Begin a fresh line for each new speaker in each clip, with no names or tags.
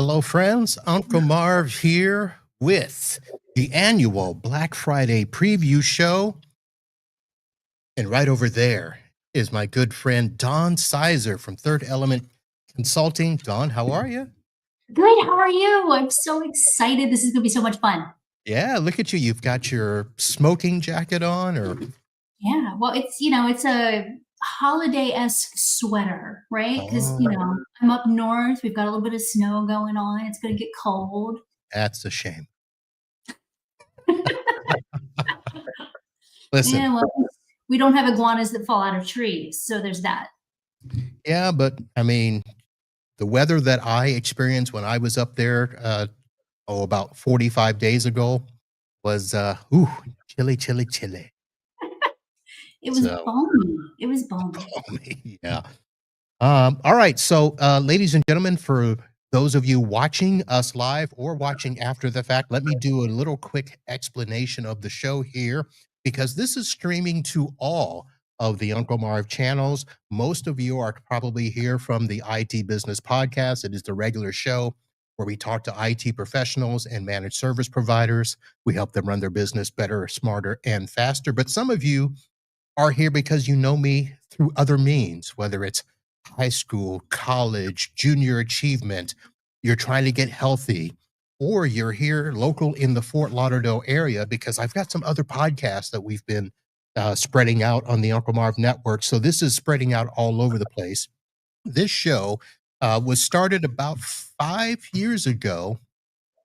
Hello, friends. Uncle Marv here with the annual Black Friday preview show. And right over there is my good friend Don Sizer from Third Element Consulting. Don, how are you?
Good. How are you? I'm so excited. This is going to be so much fun.
Yeah, look at you. You've got your smoking jacket on, or
Yeah. Well, it's a holiday-esque sweater, right? Because,
oh,
I'm up north. We've got a little bit of snow going on. It's going to get cold.
that's a shame. Listen,
Yeah. Well, we don't have iguanas that fall out of trees. So there's that.
yeah, but I mean, the weather that I experienced when I was up there, about 45 days ago was, chilly, chilly, chilly.
It was
So,
balmy. It was balmy.
yeah. All right. So, ladies and gentlemen, for those of you watching us live or watching after the fact, let me do a little quick explanation of the show here because this is streaming to all of the Uncle Marv channels. Most of you are probably here from the IT Business Podcast. It is the regular show where we talk to IT professionals and managed service providers. We help them run their business better, smarter, and faster. But some of you are here because you know me through other means, whether it's high school, college, junior achievement, you're trying to get healthy, or you're here local in the Fort Lauderdale area because I've got some other podcasts that we've been spreading out on the Uncle Marv Network. So this is spreading out all over the place. This show was started about 5 years ago,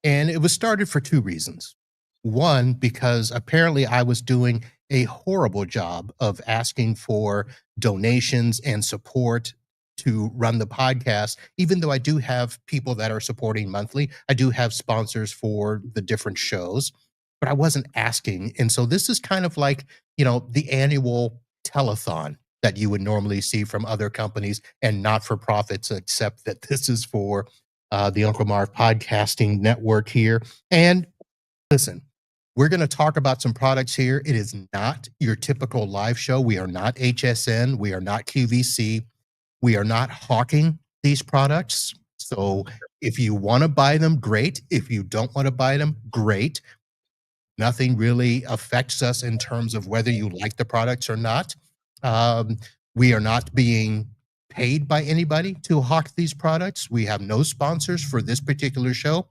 and it was started for two reasons. One, because apparently I was doing a horrible job of asking for donations and support to run the podcast. Even though I do have people that are supporting monthly, I do have sponsors for the different shows, but I wasn't asking. And so this is kind of like, the annual telethon that you would normally see from other companies and not for profits, except that this is for the Uncle Marv Podcasting Network here. And listen, we're going to talk about some products here. It is not your typical live show. We are not HSN. We are not QVC. We are not hawking these products. So if you want to buy them, great. If you don't want to buy them, great. Nothing really affects us in terms of whether you like the products or not. Um, we are not being paid by anybody to hawk these products. We have no sponsors for this particular show.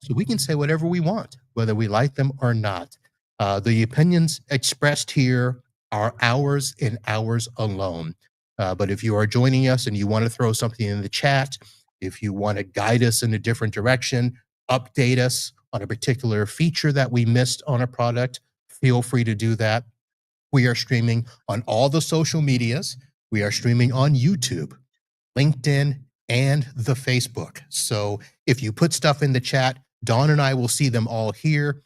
So we can say whatever we want, whether we like them or not. The opinions expressed here are ours and ours alone. But if you are joining us and you want to throw something in the chat, if you want to guide us in a different direction, update us on a particular feature that we missed on a product, feel free to do that. We are streaming on all the social medias. We are streaming on YouTube, LinkedIn, and the Facebook. So if you put stuff in the chat, Dawn and I will see them all here.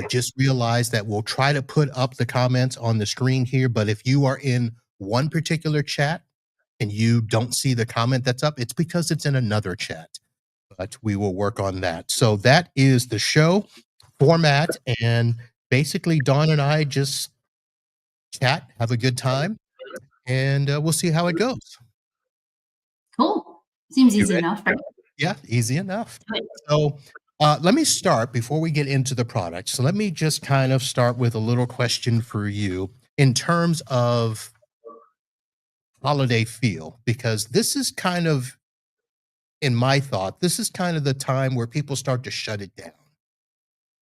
Just realize that we'll try to put up the comments on the screen here. But if you are in one particular chat and you don't see the comment that's up, it's because it's in another chat. But we will work on that. So that is the show format. And basically, Dawn and I just chat, have a good time, and we'll see how it goes.
Cool. Seems
You
easy
ready?
enough, right?
Yeah, easy enough.
Good.
So let me start before we get into the product. So let me just kind of start with a little question for you in terms of holiday feel, because this is kind of, in my thought, this is kind of the time where people start to shut it down.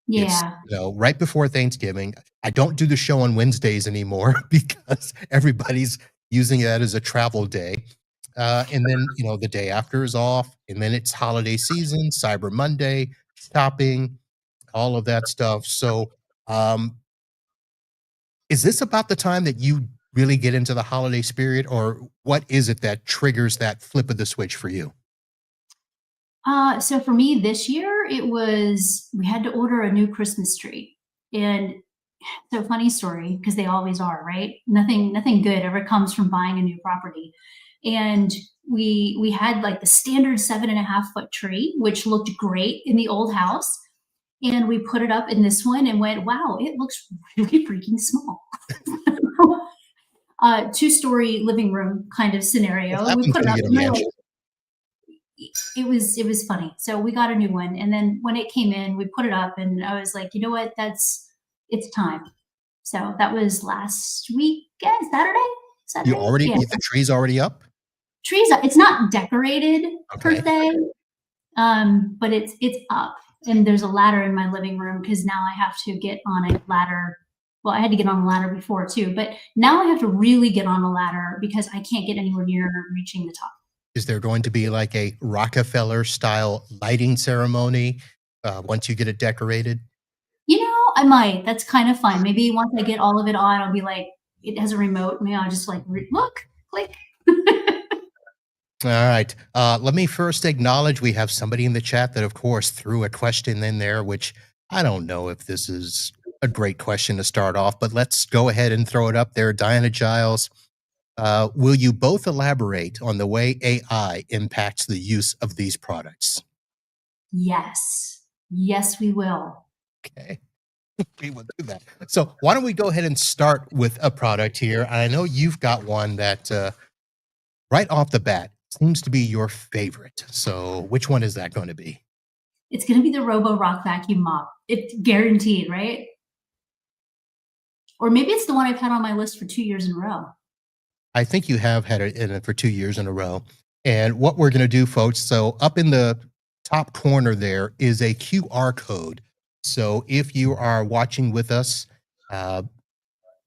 It's,
Yeah.
right before Thanksgiving. I don't do the show on Wednesdays anymore because everybody's using that as a travel day. And then, the day after is off. And then it's holiday season, Cyber Monday, shopping, all of that stuff. So, is this about the time that you really get into the holiday spirit, or what is it that triggers that flip of the switch for you?
So for me this year, we had to order a new Christmas tree. And so funny story, because they always are, right? Nothing good ever comes from buying a new property. And we had like the standard 7.5 foot tree, which looked great in the old house. And we put it up in this one and went, wow, it looks really freaking small. 2-story living room kind of
What
scenario. We
happens
put it
when you
up
get a
and we're
mansion?
like, it was funny. So we got a new one, and then when it came in, we put it up, and I was like, you know what? It's time. So that was last weekend, Saturday.
You
Saturday,
already
yeah.
the tree's already up?
Trees. It's not decorated per
Okay.
se, but it's up, and there's a ladder in my living room because now I have to get on a ladder. Well, I had to get on a ladder before too, but now I have to really get on a ladder because I can't get anywhere near reaching the top.
Is there going to be like a Rockefeller style lighting ceremony once you get it decorated?
You know, I might. That's kind of fun. Maybe once I get all of it on, I'll be like, it has a remote. Maybe I'll just like look, click.
All right. Let me first acknowledge we have somebody in the chat that, of course, threw a question in there, which I don't know if this is a great question to start off, but let's go ahead and throw it up there. Diana Giles, will you both elaborate on the way AI impacts the use of these products?
Yes. Yes, we will.
Okay. We will do that. So why don't we go ahead and start with a product here? I know you've got one that right off the bat seems to be your favorite. So which one is that going to be?
It's going to be the Robo Rock vacuum mop. It's guaranteed, right? Or maybe it's the one I've had on my list for 2 years in a row.
I think you have had it in it for 2 years in a row. And what we're going to do, folks, so up in the top corner there is a QR code. So if you are watching with us,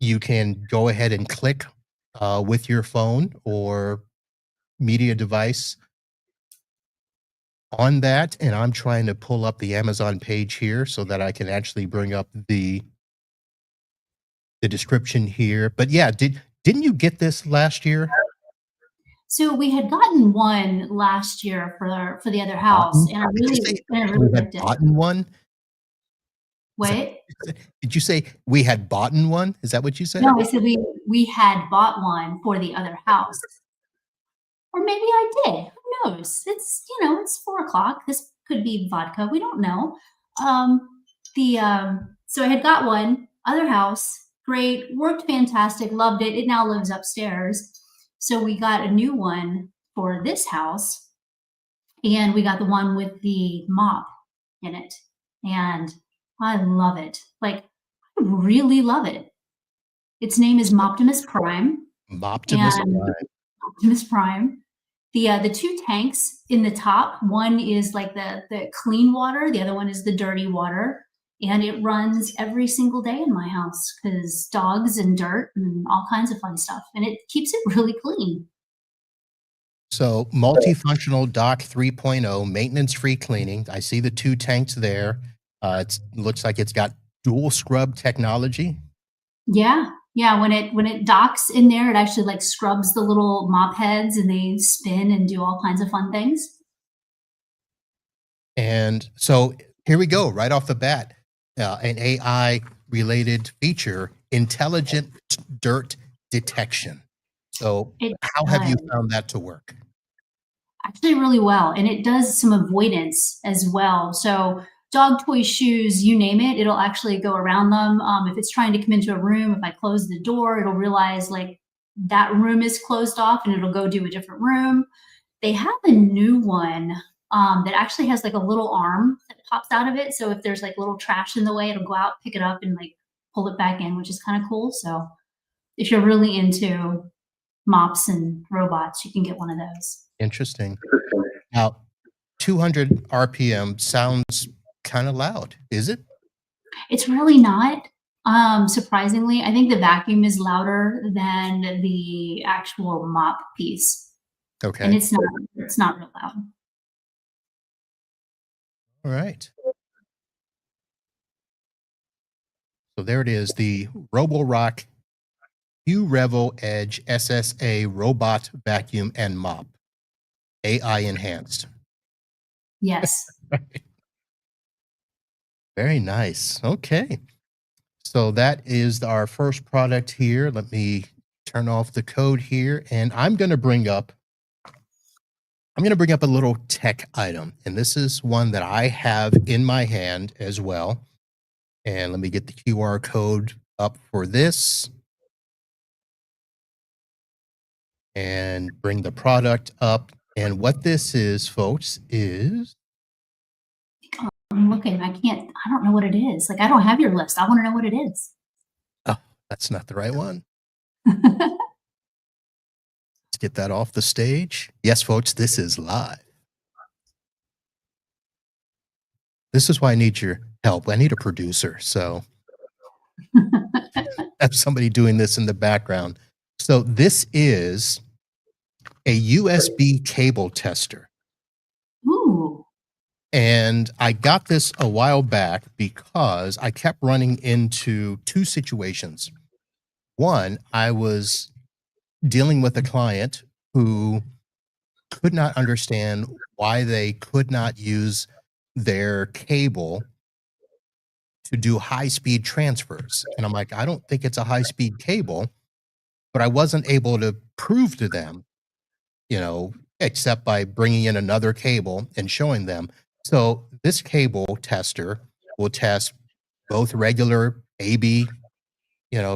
you can go ahead and click with your phone or media device on that. And I'm trying to pull up the Amazon page here so that I can actually bring up the description here. But yeah, didn't you get this last year?
So we had gotten one last year for the other house,
Boughton?
and I
Did you
really,
say
and I
we
really
had
liked it.
boughten one? Is that
What?
did you say we had boughten one? Is that what you said?
No, I said we had bought one for the other house, or maybe I did. Who knows? It's 4 o'clock. This could be vodka. We don't know. The So I had got one other house. Great, worked fantastic. Loved it. It now lives upstairs. So we got a new one for this house, and we got the one with the mop in it, and I love it. Like, I really love it. Its name is Moptimus Prime,
Moptimus
and
Prime.
Optimus Prime. The two tanks in the top, one is like the clean water, the other one is the dirty water, and it runs every single day in my house because dogs and dirt and all kinds of fun stuff, and it keeps it really clean.
So multifunctional dock 3.0, maintenance-free cleaning. I see the 2 tanks there. It looks like it's got dual scrub technology.
Yeah. Yeah, when it docks in there, it actually like scrubs the little mop heads and they spin and do all kinds of fun things.
And so here we go, right off the bat, an AI related feature, intelligent dirt detection. So
It
how have you
does.
found that to work?
Actually really well, and it does some avoidance as well. So dog toys, shoes, you name it, it'll actually go around them. If it's trying to come into a room, if I close the door, it'll realize like that room is closed off and it'll go do a different room. They have a new one that actually has like a little arm that pops out of it. So if there's like little trash in the way, it'll go out, pick it up, and like pull it back in, which is kind of cool. So if you're really into mops and robots, you can get one of those.
Interesting. Now, 200 RPM sounds kind of loud, is it?
It's really not. Surprisingly, I think the vacuum is louder than the actual mop piece, and
Okay.
it's not real loud.
All right. So there it is, the Roborock Q-Revo Edge SSA robot vacuum and mop, AI enhanced.
Yes.
Very nice. Okay. So that is our first product here. Let me turn off the code here, and I'm going to bring up a little tech item, and this is one that I have in my hand as well. And let me get the QR code up for this and bring the product up. And what this is, folks, is
I'm looking. I don't know what it is. Like, I don't have your list. I want to know what it is.
oh, that's not the right one. Let's get that off the stage. Yes, folks, this is live. This is why I need your help. I need a producer. So have somebody doing this in the background. So this is a USB cable tester.
Ooh.
And I got this a while back because I kept running into two situations. One, I was dealing with a client who could not understand why they could not use their cable to do high-speed transfers. And I'm like, I don't think it's a high-speed cable, but I wasn't able to prove to them, except by bringing in another cable and showing them. So this cable tester will test both regular AB,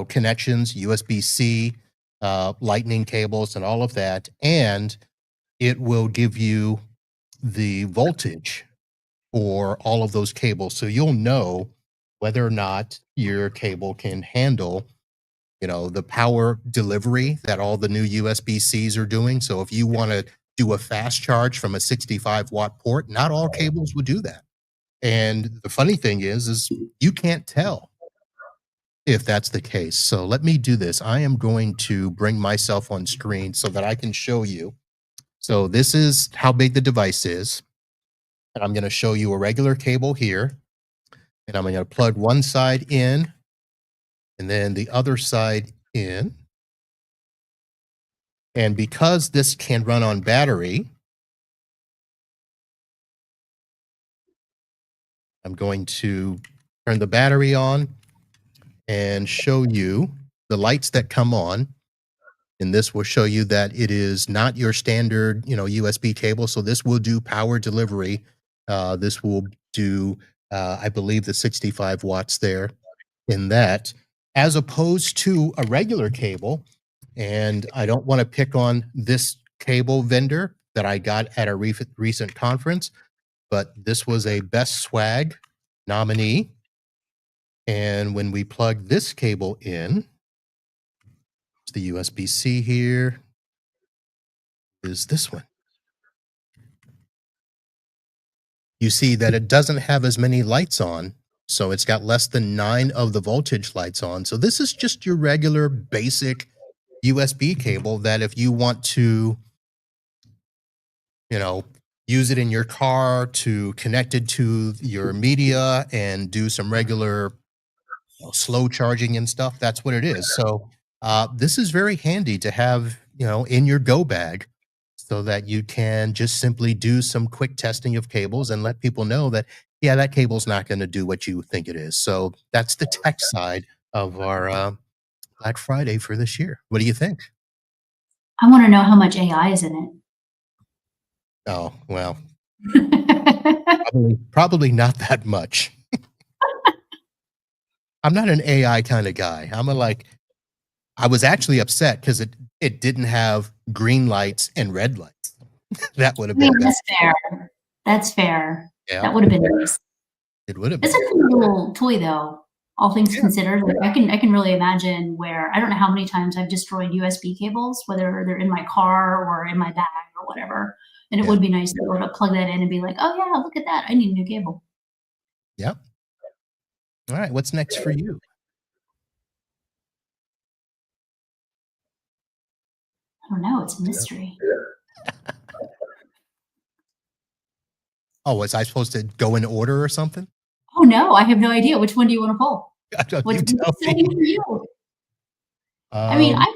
connections, USB-C, lightning cables and all of that. And it will give you the voltage for all of those cables. So you'll know whether or not your cable can handle, the power delivery that all the new USB-Cs are doing. So if you want to do a fast charge from a 65-watt port, not all cables would do that. And the funny thing is you can't tell if that's the case. So let me do this. I am going to bring myself on screen so that I can show you. So this is how big the device is. And I'm going to show you a regular cable here. And I'm going to plug one side in and then the other side in. And because this can run on battery, I'm going to turn the battery on and show you the lights that come on. And this will show you that it is not your standard, USB cable. So this will do power delivery. This will do, I believe, the 65 watts there in that, as opposed to a regular cable. And I don't want to pick on this cable vendor that I got at a recent conference, but this was a Best Swag nominee. And when we plug this cable in, the USB-C here is this one. You see that it doesn't have as many lights on, so it's got less than 9 of the voltage lights on. So this is just your regular basic USB cable that if you want to, use it in your car to connect it to your media and do some regular slow charging and stuff, that's what it is. So this is very handy to have, in your go bag so that you can just simply do some quick testing of cables and let people know that, yeah, that cable's not going to do what you think it is. So that's the tech side of our Black Friday for this year. What do you think?
I want to know how much AI is in
Oh, well,
it.
probably not that much. I'm not an AI kind of guy. I was actually upset because it didn't have green lights and red lights. That would
I
have
mean,
been better.
that's fair. That's fair.
Yeah,
That would have been nice.
it would have
It's
been.
a cool little toy, though, all things
Yeah,
considered. Like, I can really imagine where I don't know how many times I've destroyed USB cables, whether they're in my car or in my bag or whatever. And it
yeah,
would be nice to be able to plug that in and be like, "Oh, yeah, look at that. I need a new cable."
yeah. All right, what's next for you?
I don't know. It's a
Yeah.
mystery.
Oh, was I supposed to go in order or something?
Oh, no. I have no idea. Which one do you wanna pull?
You
What's
tell
exciting
me.
for you? I mean,
Um,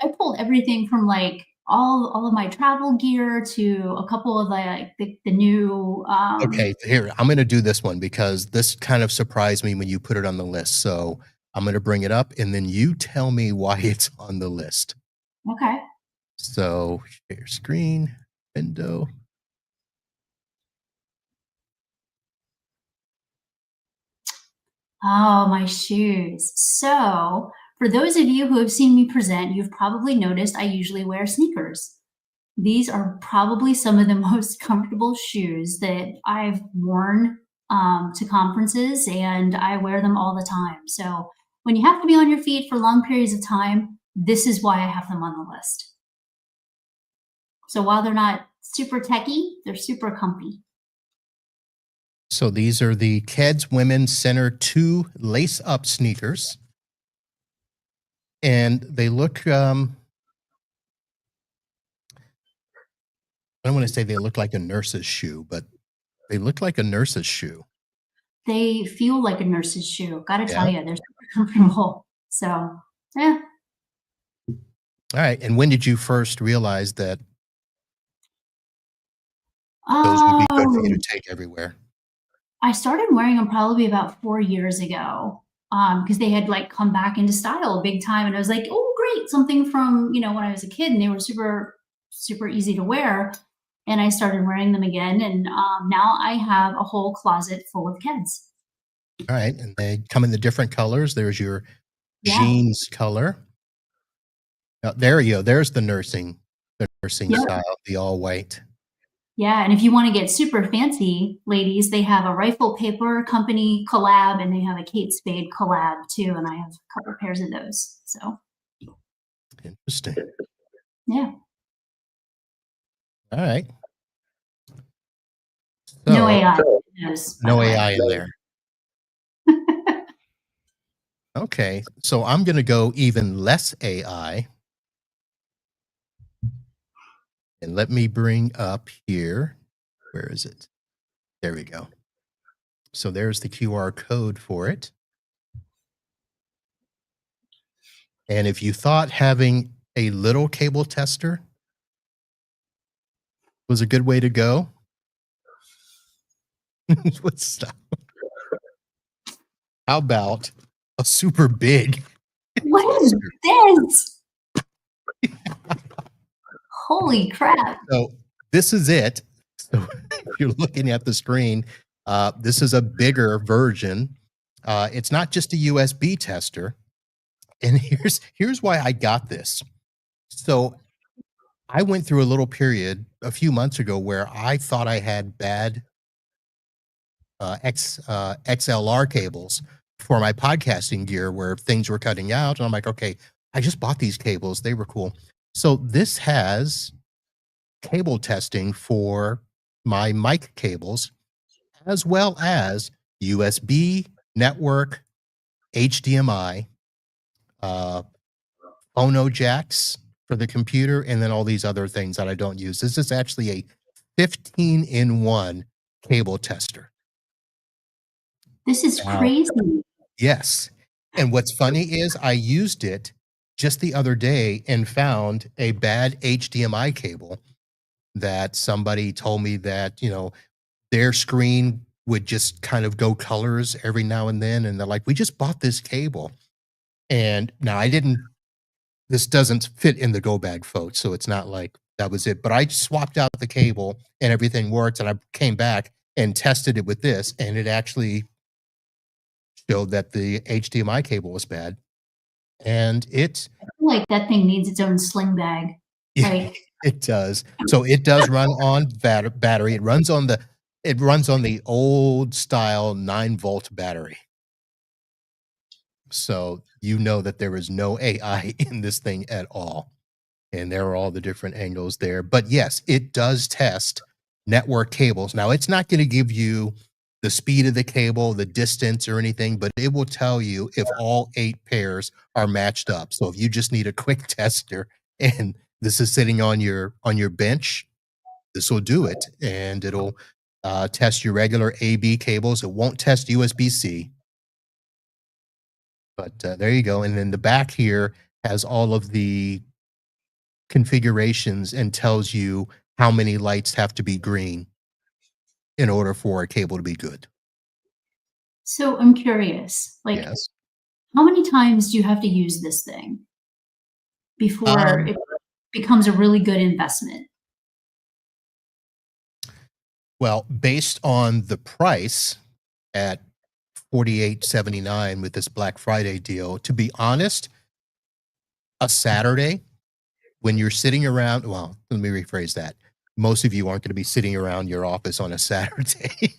I pulled everything from, like, all of my travel gear to a couple of, like, the new,
okay, here, I'm gonna do this one because this kind of surprised me when you put it on the list. So I'm gonna bring it up and then you tell me why it's on the list.
okay.
So share screen, window.
Oh, my shoes. So, for those of you who have seen me present, you've probably noticed I usually wear sneakers. These are probably some of the most comfortable shoes that I've worn to conferences, and I wear them all the time. So when you have to be on your feet for long periods of time, this is why I have them on the list. So while they're not super techy, they're super comfy.
So these are the Keds Women Center 2 lace-up sneakers. And they look, I don't want to say they look like a nurse's shoe, but they look like a nurse's shoe.
They feel like a nurse's shoe. Gotta tell
Yeah.
you, they're super comfortable. So, yeah.
All right. And when did you first realize that those would be good for you to take everywhere?
I started wearing them probably about 4 years ago, because they had, like, come back into style big time, and I was like, "Oh, great, something from, when I was a kid," and they were super, super easy to wear, and I started wearing them again, and, now I have a whole closet full of Keds.
All right. And they come in the different colors. There's your
Yeah.
jeans color. There you go. There's the nursing
Yep.
style, the all white.
Yeah, and if you wanna get super fancy, ladies, they have a Rifle Paper Company collab, and they have a Kate Spade collab too, and I have a couple pairs of those, so,
Interesting.
yeah.
All right.
No
So,
AI in those, by
no
the way.
AI in there. Okay. So I'm going to go even less AI. And let me bring up here. Where is it? There we go. So there's the QR code for it. And if you thought having a little cable tester was a good way to go, stop. How about a super big
What is this? Holy crap.
So this is it. So if you're looking at the screen, this is a bigger version. It's not just a USB tester. And here's why I got this. So I went through a little period a few months ago where I thought I had bad XLR cables for my podcasting gear where things were cutting out. And I'm like, okay, I just bought these cables. They were cool. So this has cable testing for my mic cables, as well as USB, network, HDMI, phono jacks for the computer, and then all these other things that I don't use. This is actually a 15-in-1 cable tester.
This is crazy.
Yes. And what's funny is I used it just the other day and found a bad HDMI cable that somebody told me that, their screen would just kind of go colors every now and then. And they're like, we just bought this cable. And now this doesn't fit in the go bag, folks. So it's not like that was it. But I swapped out the cable and everything worked. And I came back and tested it with this. And it actually showed that the HDMI cable was bad. And
I feel like that thing needs its own sling bag. Like,
it does. So it does run on battery. It runs on the old style 9-volt battery. So you know that there is no AI in this thing at all. And there are all the different angles there. But yes, it does test network cables. Now, it's not going to give you the speed of the cable, the distance or anything, but it will tell you if all 8 pairs are matched up. So if you just need a quick tester and this is sitting on your bench, this will do it. And it'll test your regular AB cables. It won't test USB-C. But there you go. And then the back here has all of the configurations and tells you how many lights have to be green in order for a cable to be good.
so I'm curious, like,
Yes.
how many times do you have to use this thing before it becomes a really good investment?
Well, based on the price at $48.79 with this Black Friday deal, to be honest, a Saturday when you're sitting around, well, let me rephrase that. Most of you aren't going to be sitting around your office on a Saturday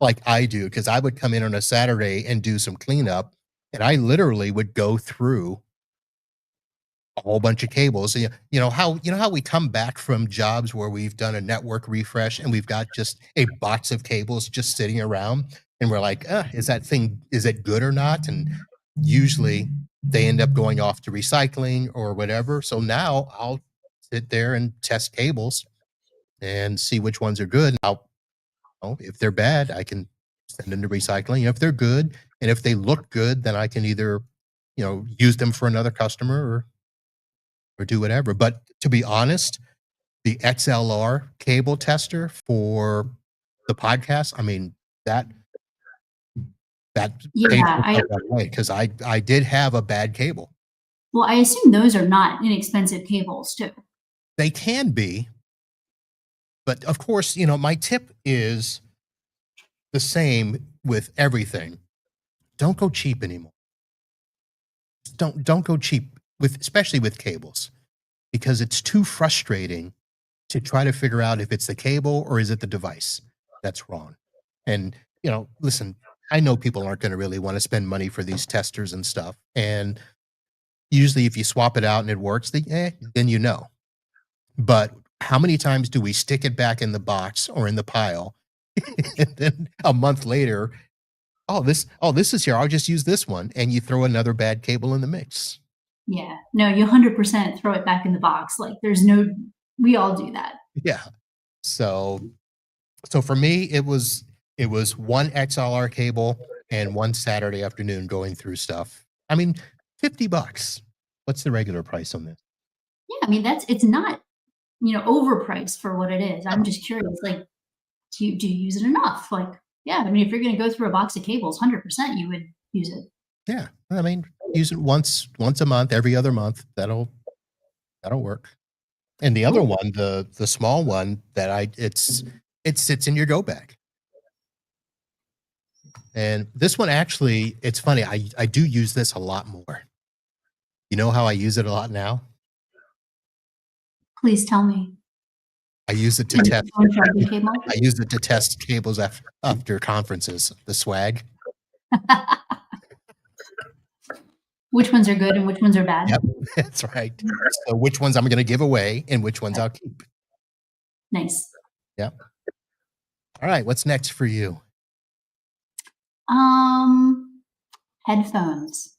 like I do, because I would come in on a Saturday and do some cleanup, and I literally would go through a whole bunch of cables. You know how we come back from jobs where we've done a network refresh and we've got just a box of cables just sitting around, and we're like, is it good or not? And usually they end up going off to recycling or whatever. So now I'll sit there and test cables and see which ones are good. If they're bad, I can send them to recycling. If they're good and if they look good, then I can either, use them for another customer or do whatever. But to be honest, the XLR cable tester for the podcast, I mean, that paid
Yeah,
for itself right away because I did have a bad cable.
I assume those are not inexpensive cables too.
They can be, but of course, my tip is the same with everything. Don't go cheap anymore. Don't go cheap especially with cables, because it's too frustrating to try to figure out if it's the cable or is it the device that's wrong. And, listen, I know people aren't going to really want to spend money for these testers and stuff. And usually if you swap it out and it works, then you know. But how many times do we stick it back in the box or in the pile and then a month later, this is here, I'll just use this one, and you throw another bad cable in the mix.
Yeah. No, you 100% throw it back in the box. Like we all do that.
Yeah. So for me, it was one XLR cable and one Saturday afternoon going through stuff. I mean, $50. What's the regular price on this?
Yeah. I mean, it's not, overpriced for what it is. I'm just curious, like, do you use it enough? Like, yeah, I mean, if you're going to go through a box of cables, 100% you would use it.
Yeah. I mean, use it once a month, every other month. That'll work. And the other
Cool.
one, the small one it sits in your go bag. And this one actually, it's funny, I do use this a lot more. You know how I use it a lot now?
Please tell me.
I use it to
And
test
phone charging cable?
I use it to test cables after conferences, the swag.
Which ones are good and which ones are bad?
Yep, that's right. So which ones I'm gonna give away and which ones I'll keep.
Nice.
Yep. All right, what's next for you?
Headphones.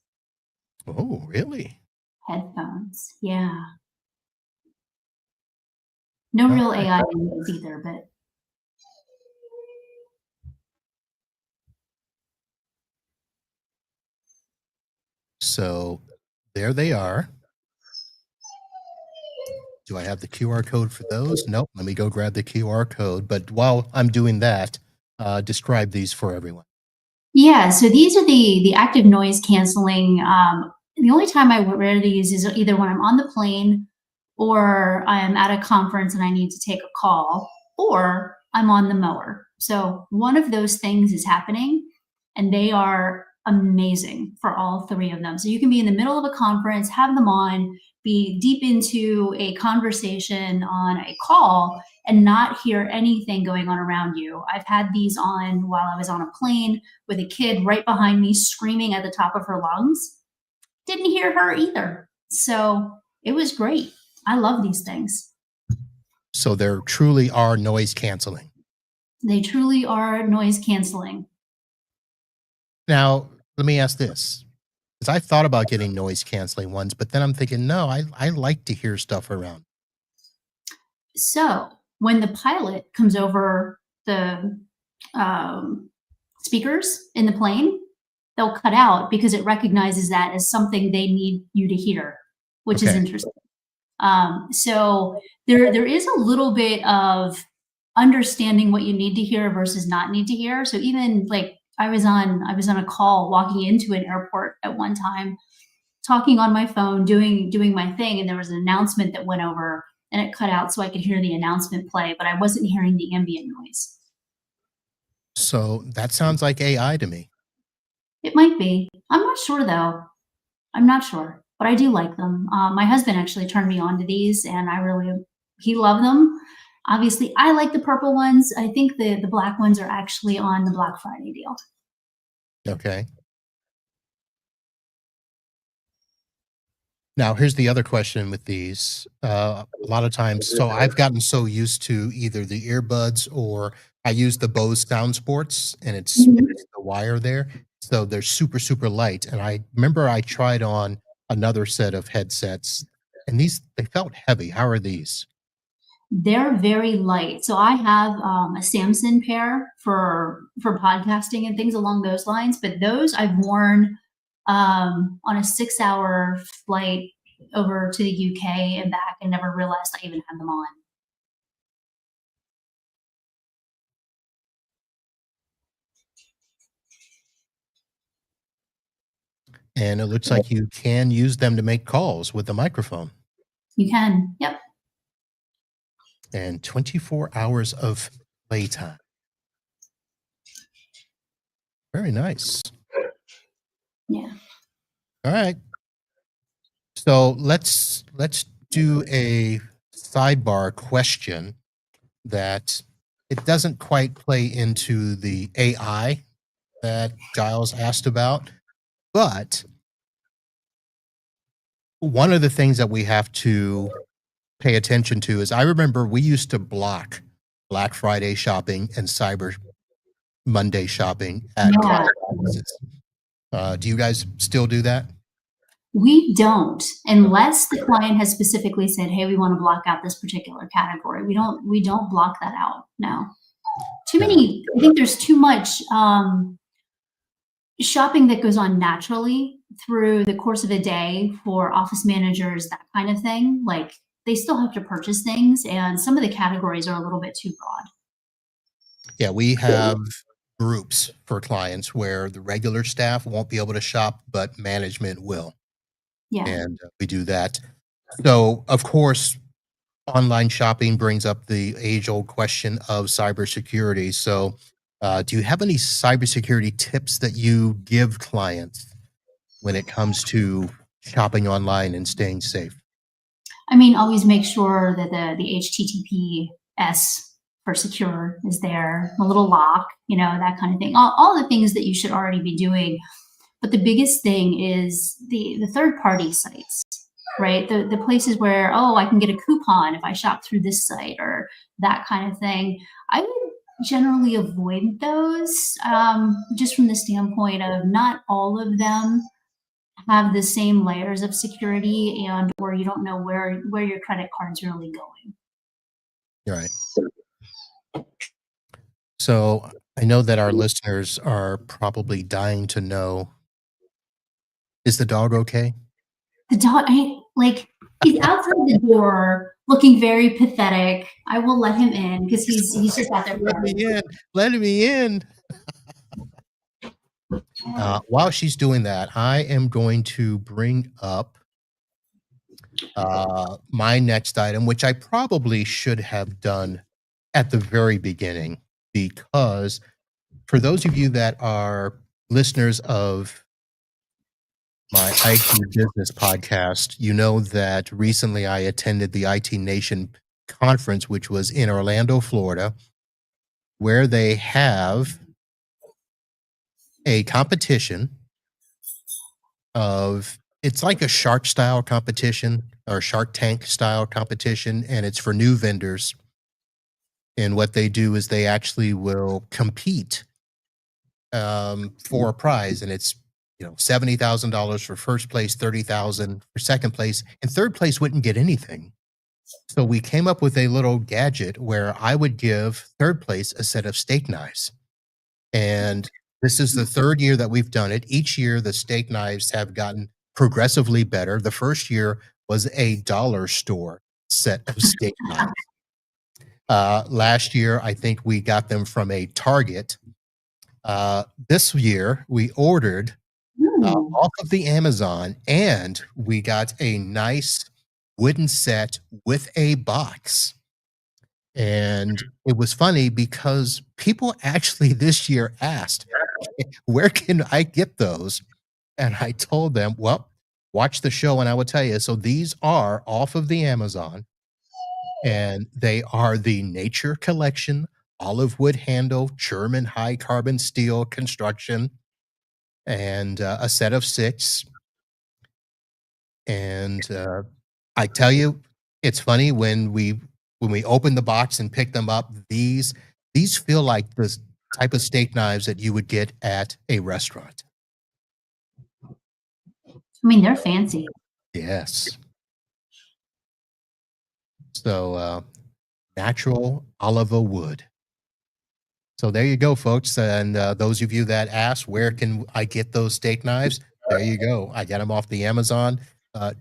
Oh, really?
Headphones. Yeah. No real AI in those either, but
So there they are. Do I have the QR code for those? Nope. Let me go grab the QR code. But while I'm doing that, describe these for everyone.
yeah. So these are the active noise canceling. The only time I rarely use is either when I'm on the plane, or I'm at a conference and I need to take a call, or I'm on the mower. So one of those things is happening, and they are amazing for all three of them. So you can be in the middle of a conference, have them on, be deep into a conversation on a call, and not hear anything going on around you. I've had these on while I was on a plane with a kid right behind me screaming at the top of her lungs. Didn't hear her either. So it was great. I love these things.
So there truly are noise canceling.
They truly are noise canceling.
Now, let me ask this. Because I thought about getting noise canceling ones, but then I'm thinking, no, I like to hear stuff around.
So when the pilot comes over the speakers in the plane, they'll cut out because it recognizes that as something they need you to hear, which is
Okay.
interesting. So there is a little bit of understanding what you need to hear versus not need to hear. So even like I was on a call walking into an airport at one time, talking on my phone, doing my thing, and there was an announcement that went over and it cut out so I could hear the announcement play, but I wasn't hearing the ambient noise.
So that sounds like AI to me.
It might be. I'm not sure though. I'm not sure. but I do like them. My husband actually turned me on to these, and he loved them. Obviously, I like the purple ones. I think the black ones are actually on the Black Friday deal.
Okay. Now, here's the other question with these. A lot of times, so I've gotten so used to either the earbuds or I use the Bose Sound Sports, and
Mhm.
it's the wire there. So they're super, super light. And I remember I tried on another set of headsets, and these they felt heavy. How are these?
They're very light. So I have a Samson pair for podcasting and things along those lines, but those I've worn on a 6 hour flight over to the UK and back and never realized I even had them on.
And it looks like you can use them to make calls with the microphone.
You can. Yep.
And 24 hours of playtime. Very nice.
Yeah.
All right. So let's do a sidebar question that it doesn't quite play into the AI that Giles asked about, but one of the things that we have to pay attention to is I remember we used to block Black Friday shopping and Cyber Monday shopping at
Yeah.
client offices. Do you guys still do that?
We don't, unless the client has specifically said, "Hey, we want to block out this particular category." We don't block that out. No. Too
No.
many. I think there's too much shopping that goes on naturally through the course of a day for office managers, that kind of thing. Like they still have to purchase things, and some of the categories are a little bit too broad.
Yeah, we have groups for clients where the regular staff won't be able to shop, but management will,
Yeah.
and we do that. So, of course, online shopping brings up the age-old question of cybersecurity. So, do you have any cybersecurity tips that you give clients when it comes to shopping online and staying safe?
I mean, always make sure that the HTTPS for secure is there, a little lock, that kind of thing. All the things that you should already be doing. But the biggest thing is the third party sites, right? The places where, oh, I can get a coupon if I shop through this site or that kind of thing. I would generally avoid those, just from the standpoint of not all of them have the same layers of security, and or you don't know where your credit card's really going.
Right. So, I know that our listeners are probably dying to know, is the dog okay?
The dog, like, he's outside the door looking very pathetic. I will let him in because he's just out there
Let me
playing.
in. Let me in. While she's doing that, I am going to bring up my next item, which I probably should have done at the very beginning, because for those of you that are listeners of my IT business podcast, you know that recently I attended the IT Nation conference, which was in Orlando, Florida, where they have a competition of it's like a shark style competition or Shark Tank style competition, and it's for new vendors. And what they do is they actually will compete for a prize, and it's $70,000 for first place, 30,000 for second place, and third place wouldn't get anything. So we came up with a little gadget where I would give third place a set of steak knives, and this is the third year that we've done it. Each year, the steak knives have gotten progressively better. The first year was a dollar store set of steak knives. Last year, I think we got them from a Target. This year, we ordered
Ooh.
off of the Amazon, and we got a nice wooden set with a box. And it was funny because people actually this year asked, "Where can I get those?" And I told them, "Well, watch the show and I will tell you. So these are off of the Amazon, and they are the Nature Collection olive wood handle German high carbon steel construction, and a set of 6. And I tell you, it's funny when we open the box and pick them up, these feel like the type of steak knives that you would get at a restaurant.
I mean, they're fancy.
Yes. So, natural olive wood. So there you go, folks, and, those of you that asked, "Where can I get those steak knives?" There you go. I got them off the Amazon.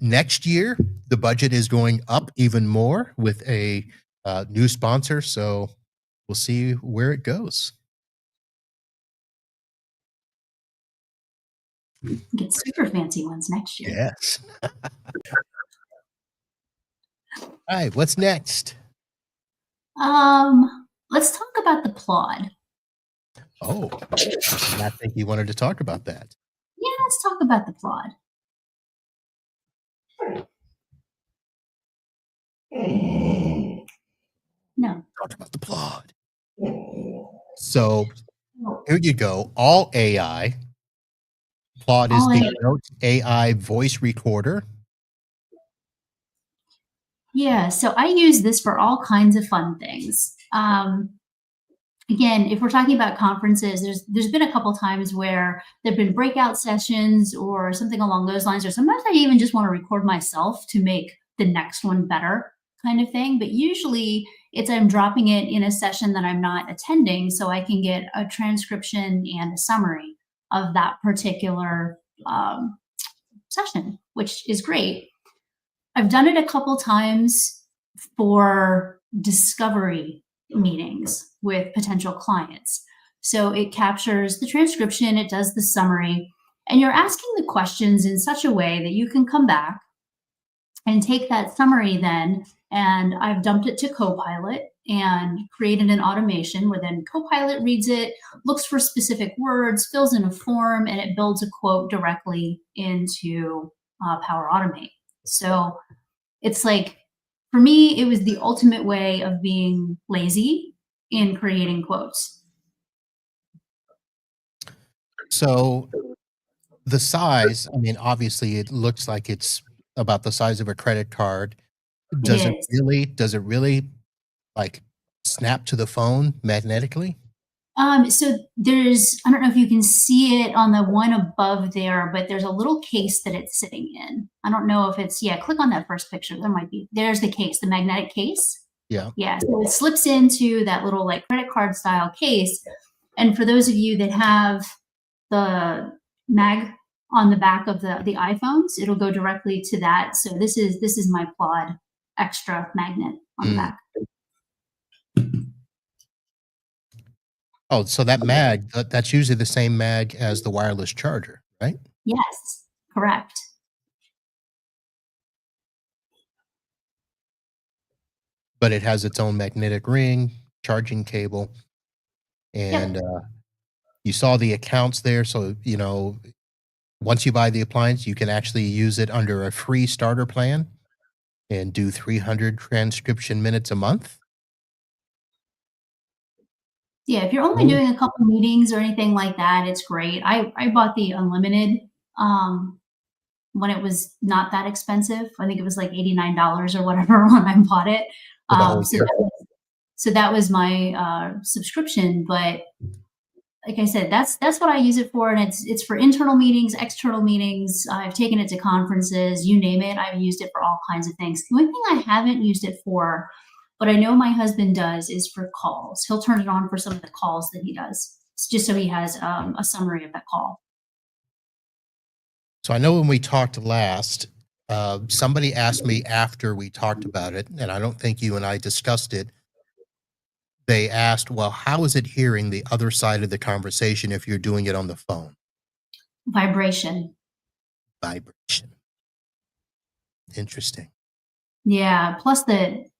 Next year, the budget is going up even more with a, new sponsor, so we'll see where it goes.
Get super fancy ones next year.
Yes. Alright, what's next?
Let's talk about the Plod.
Oh, I did not think you wanted to talk about that.
Yeah, let's talk about the Plod. No.
Talk about the plot. So, here you go, all AI. Claude is
All
the
AI.
Notes AI voice recorder.
Yeah, so I use this for all kinds of fun things. Again, if we're talking about conferences, there's been a couple times where there've been breakout sessions or something along those lines, or sometimes I even just want to record myself to make the next one better kind of thing. But usually it's I'm dropping it in a session that I'm not attending so I can get a transcription and a summary of that particular session, which is great. I've done it a couple times for discovery meetings with potential clients. So it captures the transcription, it does the summary, and you're asking the questions in such a way that you can come back and take that summary then, and I've dumped it to Copilot and created an automation where then Copilot reads it, looks for specific words, fills in a form, and it builds a quote directly into Power Automate. So it's like, for me, it was the ultimate way of being lazy in creating quotes.
So, the size, I mean, obviously, it looks like it's about the size of a credit card. Does
It
it
is.
really, like, snap to the phone magnetically?
So there's, I don't know if you can see it on the one above there, but there's a little case that it's sitting in. I don't know if it's, yeah, click on that first picture. There might be, there's the case, the magnetic case.
Yeah.
Yeah, so it slips into that little like credit card style case. And for those of you that have the mag on the back of the iPhones, it'll go directly to that. So this is my Plod extra magnet on the
Mm.
back.
Oh, so that mag, that's usually the same mag as the wireless charger, right?
Yes, correct.
But it has its own magnetic ring, charging cable,
Yep.
and, you saw the accounts there, so, you know, once you buy the appliance, you can actually use it under a free starter plan and do 300 transcription minutes a month.
Yeah, if you're only
Oh.
doing a couple meetings or anything like that, it's great. I bought the unlimited when it was not that expensive. I think it was like $89 or whatever when I bought it.
For the whole
So
year.
that was my subscription. But like I said, that's what I use it for, and it's for internal meetings, external meetings. I've taken it to conferences, you name it. I've used it for all kinds of things. The only thing I haven't used it for, but I know my husband does, is for calls. He'll turn it on for some of the calls that he does, just so he has a summary of that call.
So I know when we talked last, somebody asked me after we talked about it, and I don't think you and I discussed it. They asked, "Well, how is it hearing the other side of the conversation if you're doing it on the phone?"
Vibration.
Vibration. Interesting.
Yeah. Plus it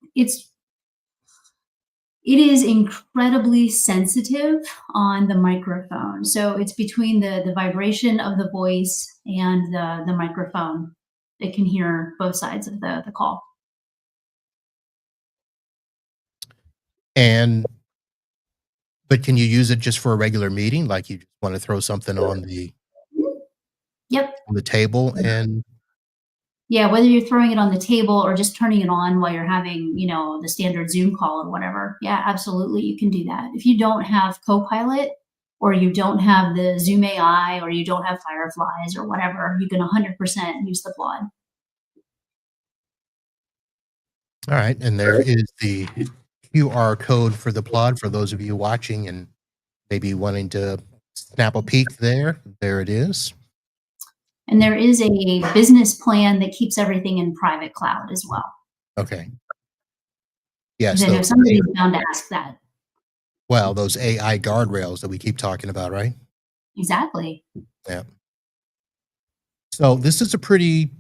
is incredibly sensitive on the microphone. So it's between the vibration of the voice and the microphone. it can hear both sides of the call.
And but can you use it just for a regular meeting? Like you just want to throw something
Yep.
on the table and
Yeah, whether you're throwing it on the table or just turning it on while you're having, the standard Zoom call or whatever. Yeah, absolutely, you can do that. If you don't have Copilot or you don't have the Zoom AI or you don't have Fireflies or whatever, you can 100% use the Claude.
all right, and there is the QR code for the plot for those of you watching and maybe wanting to snap a peek there. There it is.
And there is a business plan that keeps everything in private cloud as well.
Okay. Yes,
'Cause I know
those
somebody's bound to ask that.
well, those AI guardrails that we keep talking about, right?
Exactly.
Yeah. So this is a pretty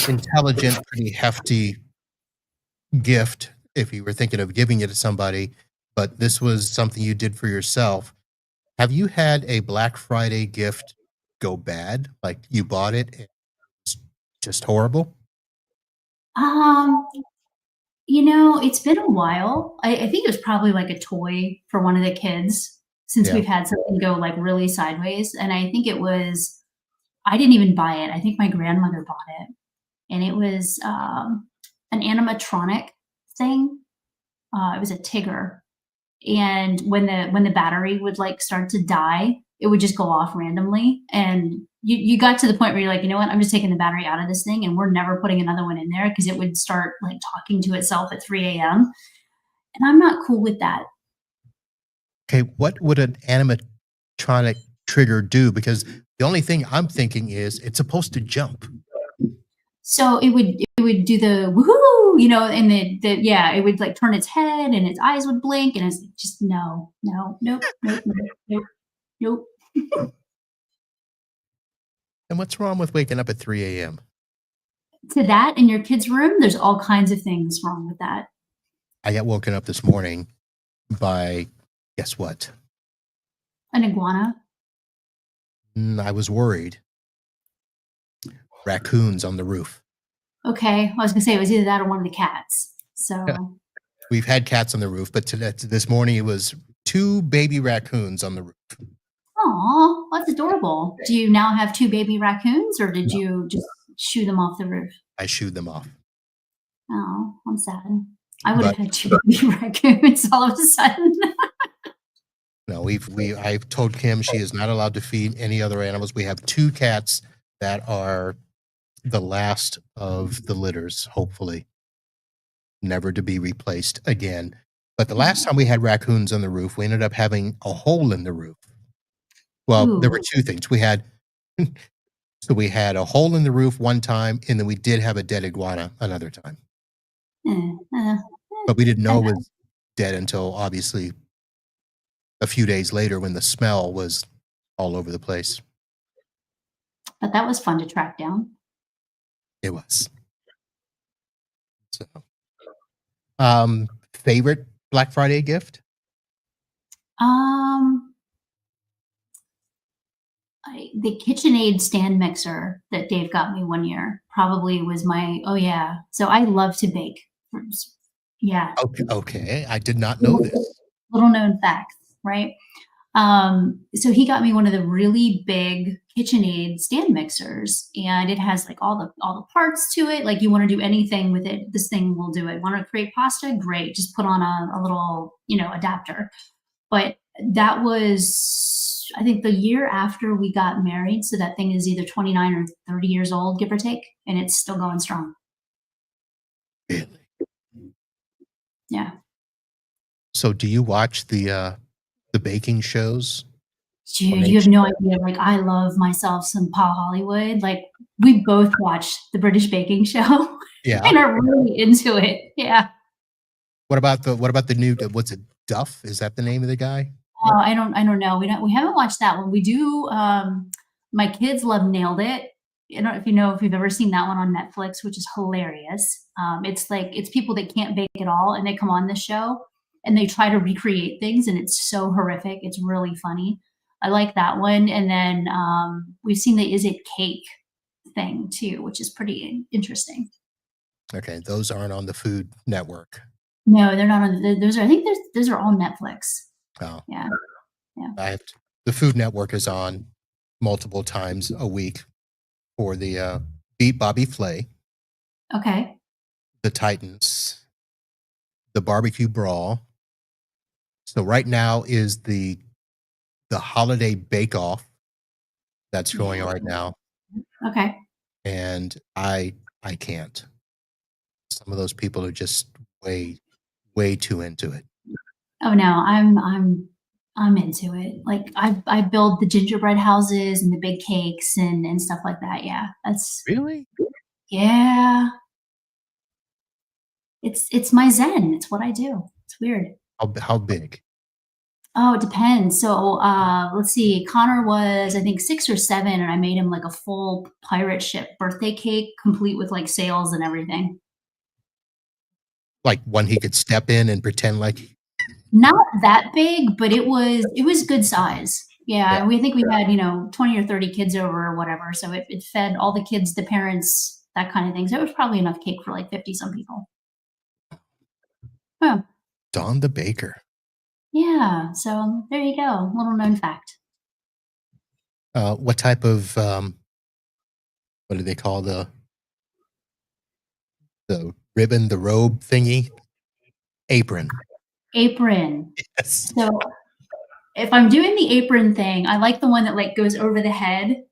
intelligent, pretty hefty gift if you were thinking of giving it to somebody, but this was something you did for yourself. Have you had a Black Friday gift go bad? Like you bought it and it's just horrible?
Um, it's been a while. I think it was probably like a toy for one of the kids since
Yeah.
we've had something go like really sideways. And I think I didn't even buy it. I think my grandmother bought it. And it was an animatronic thing. It was a Tigger. And when the battery would like start to die, it would just go off randomly. And you got to the point where you're like, you know what, I'm just taking the battery out of this thing and we're never putting another one in there because it would start like talking to itself at 3 a.m. And I'm not cool with that.
Okay, what would an animatronic trigger do? Because the only thing I'm thinking is it's supposed to jump.
So it would do the woohoo, and yeah, it would like turn its head and its eyes would blink and it's like, just no, no, nope, nope, nope, nope, nope.
And what's wrong with waking up at 3 a.m.?
To that in your kid's room, there's all kinds of things wrong with that.
I got woken up this morning by guess what?
An iguana.
I was worried. Raccoons on the roof.
Okay, I was gonna say it was either that or one of the cats. So
We've had cats on the roof, but this morning it was 2 baby raccoons on the roof.
aw, that's adorable. Do you now have 2 baby raccoons, or did
No,
you just shoo them off the roof?
I shooed them off.
Oh, I'm sad. I would have
But
had 2 baby raccoons all of a sudden.
no, I've told Kim she is not allowed to feed any other animals. We have 2 cats that are the last of the litters, hopefully, never to be replaced again. But the last time we had raccoons on the roof, we ended up having a hole in the roof. Well, there were
Ooh.
2 things. We had a hole in the roof one time, and then we did have a dead iguana another time.
Eh, eh,
But we didn't know
I
it
know,
was dead until obviously a few days later when the smell was all over the place.
but that was fun to track down.
It was. So, favorite Black Friday gift?
Um, the KitchenAid stand mixer that Dave got me one year probably was oh yeah. So I love to bake. Yeah,
Okay, I did not know this.
little known facts, right? So he got me one of the really big KitchenAid stand mixers, and it has like all the parts to it. Like you want to do anything with it, this thing will do it. Want to create pasta? Great, just put on a little adapter. But that was, I think, the year after we got married. So that thing is either 29 or 30 years old, give or take, and it's still going strong.
Really?
Yeah.
So do you watch the baking shows on
Dude, you have no
HBO?
idea. Like, I love myself some Paul Hollywood. Like, we both watched the British Baking Show
Yeah.
and are really into it. Yeah.
What about the new what's it, Duff? Is that the name of the guy?
I don't know. We haven't watched that one. We do. My kids love Nailed It. I don't know if you've ever seen that one on Netflix, which is hilarious. It's people that can't bake at all, and they come on this show and they try to recreate things, and it's so horrific. It's really funny. I like that one. And then we've seen the Is It Cake thing too, which is pretty interesting.
Okay, those aren't on the Food Network.
No, they're not on. Those are. I think those are all Netflix.
Oh,
Yeah, yeah.
I have the Food Network is on multiple times a week for the Beat Bobby Flay,
Okay.
the Titans, the Barbecue Brawl. So right now is the Holiday Bake Off that's going on right now,
Okay.
and I can't. Some of those people are just way too into it.
Oh no, I'm into it. Like I build the gingerbread houses and the big cakes and stuff like that. Yeah, that's
Really?
yeah. It's my zen. It's what I do. It's weird.
How big?
Oh, it depends. So, let's see. Connor was, I think, 6 or 7, and I made him like a full pirate ship birthday cake, complete with like sails and everything.
Like one he could step in and pretend like
Not that big, but it was good size.
yeah.
Yeah, we think we had 20 or 30 kids over or whatever, so it fed all the kids, the parents, that kind of thing. So it was probably enough cake for like 50 some people. Oh,
Don the Baker.
yeah. So there you go. Little known fact.
What type of what do they call the ribbon, the robe thingy? Apron.
Apron.
Yes.
So if I'm doing the apron thing, I like the one that like goes over the head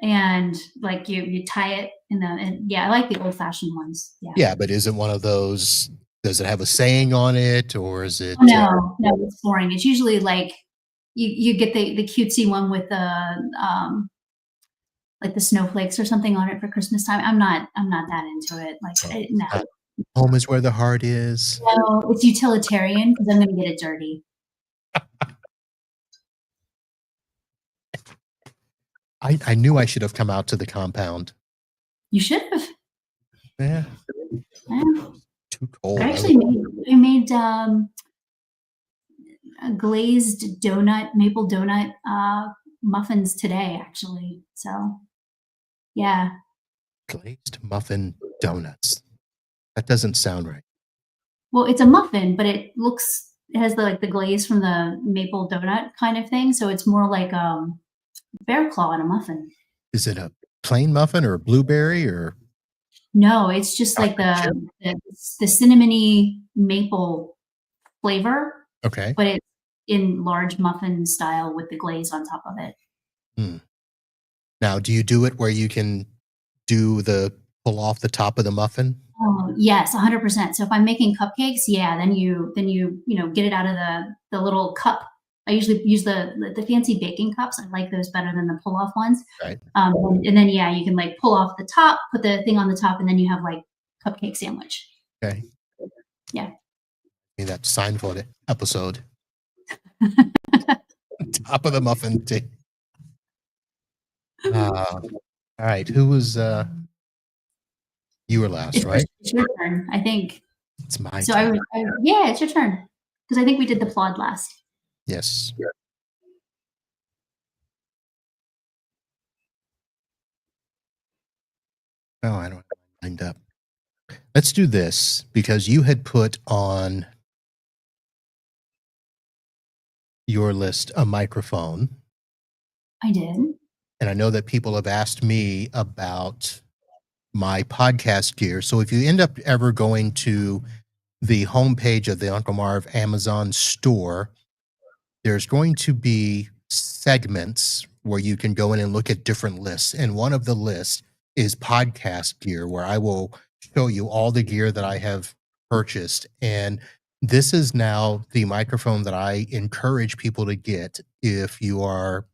and like you tie it and yeah, I like the old fashioned ones. Yeah.
Yeah, but is it one of those? Does it have a saying on it, or is it?
Oh, no, it's boring. It's usually like you get the cutesy one with the like the snowflakes or something on it for Christmas time. I'm not that into it. Like no,
Home is where the heart is.
no, it's utilitarian because I'm gonna get it dirty.
I knew I should have come out to the compound.
You should have.
Yeah,
Yeah.
too cold.
I made a glazed donut, maple donut muffins today, actually. So, yeah.
Glazed muffin donuts. That doesn't sound right.
Well, it's a muffin, but it has the glaze from the maple donut kind of thing. So it's more like bear claw in a muffin.
Is it a plain muffin or a blueberry or
No, it's just like
chocolate chip?
the cinnamony maple flavor,
Okay.
but it's in large muffin style with the glaze on top of it.
Hmm. Now, do you do it where you can pull off the top of the muffin?
Oh, yes, 100%. So if I'm making cupcakes, yeah, then you get it out of the little cup. I usually use the fancy baking cups. I like those better than the pull off ones.
Right.
And then yeah, you can like pull off the top, put the thing on the top, and then you have like cupcake sandwich.
Okay.
Yeah.
That Seinfeld episode. Top of the muffin. All right. Who was you were last, right?
It's your turn, I think.
It's my
So
turn.
yeah, it's your turn because I think we did the plod last.
Yes. Oh, I don't have mine lined up. Let's do this because you had put on your list a microphone.
I did.
And I know that people have asked me about my podcast gear. So if you end up ever going to the homepage of the Uncle Marv Amazon store, there's going to be segments where you can go in and look at different lists. And one of the lists is podcast gear, where I will show you all the gear that I have purchased. And this is now the microphone that I encourage people to get if you are,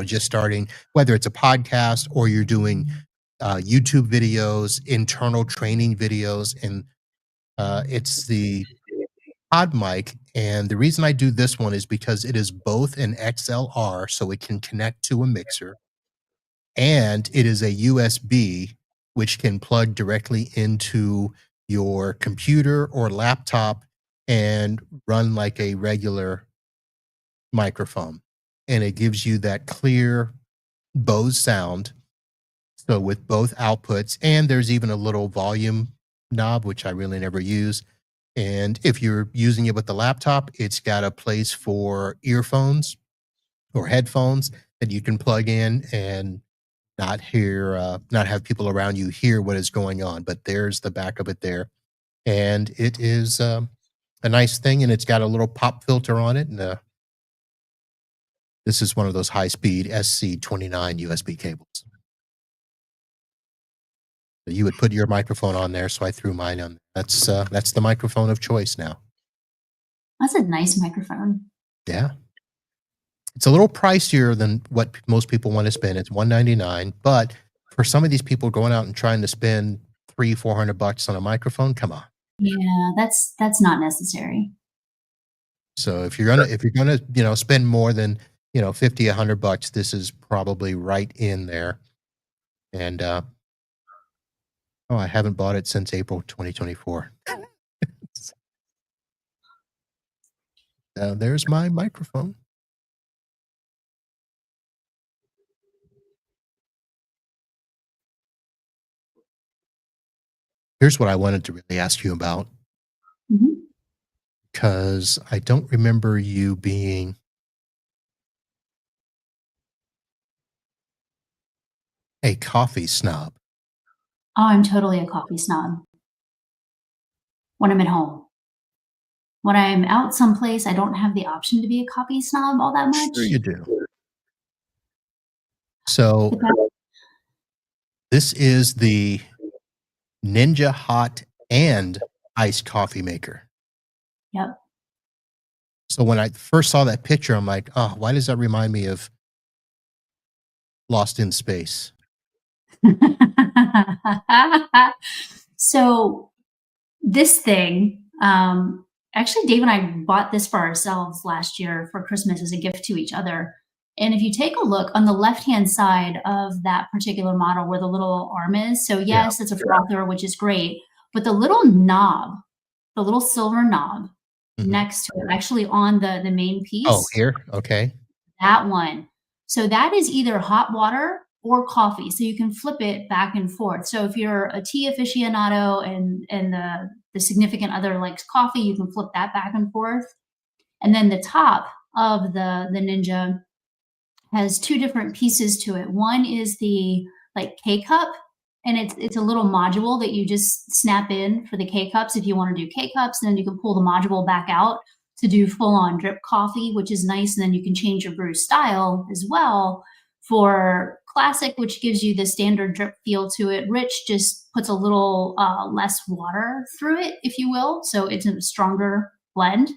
just starting, whether it's a podcast or you're doing YouTube videos, internal training videos, and it's the Pod Mic. And the reason I do this one is because it is both an XLR, so it can connect to a mixer, and it is a USB, which can plug directly into your computer or laptop and run like a regular microphone. And it gives you that clear Bose sound. So with both outputs, and there's even a little volume knob, which I really never use. And if you're using it with the laptop, it's got a place for earphones or headphones that you can plug in and not have people around you hear what is going on. But there's the back of it there, and it is a nice thing, and it's got a little pop filter on it. And this is one of those high-speed SC29 USB cables. So you would put your microphone on there, so I threw mine on. That's the microphone of choice now.
That's a nice microphone.
Yeah. It's a little pricier than what most people want to spend. It's $199, but for some of these people going out and trying to spend $300-400 on a microphone, come on.
Yeah, that's not necessary.
So if you're gonna spend more than $50-100, this is probably right in there. And I haven't bought it since April 2024. There's my microphone. Here's what I wanted to really ask you about,
Mhm.
because I don't remember you being a coffee snob.
Oh, I'm totally a coffee snob when I'm at home. When I'm out someplace, I don't have the option to be a coffee snob all that much.
Sure you do. So
But that
this is the Ninja Hot and Iced Coffee Maker.
Yep.
So when I first saw that picture, I'm like, oh, why does that remind me of Lost in Space?
So this thing, actually, Dave and I bought this for ourselves last year for Christmas as a gift to each other. And if you take a look on the left-hand side of that particular model where the little arm is, so
Yeah.
yes, it's a frother, which is great, but the little knob, the little silver knob
Mhm.
next to it, actually on the main piece.
Oh, here? Okay.
That one. So that is either hot water or coffee. So you can flip it back and forth. So if you're a tea aficionado and the significant other likes coffee, you can flip that back and forth. And then the top of the Ninja has two different pieces to it. One is the like K-cup, and it's a little module that you just snap in for the K-cups if you want to do K-cups, and then you can pull the module back out to do full-on drip coffee, which is nice. And then you can change your brew style as well for classic, which gives you the standard drip feel to it. Rich just puts a little less water through it, if you will. So it's a stronger blend.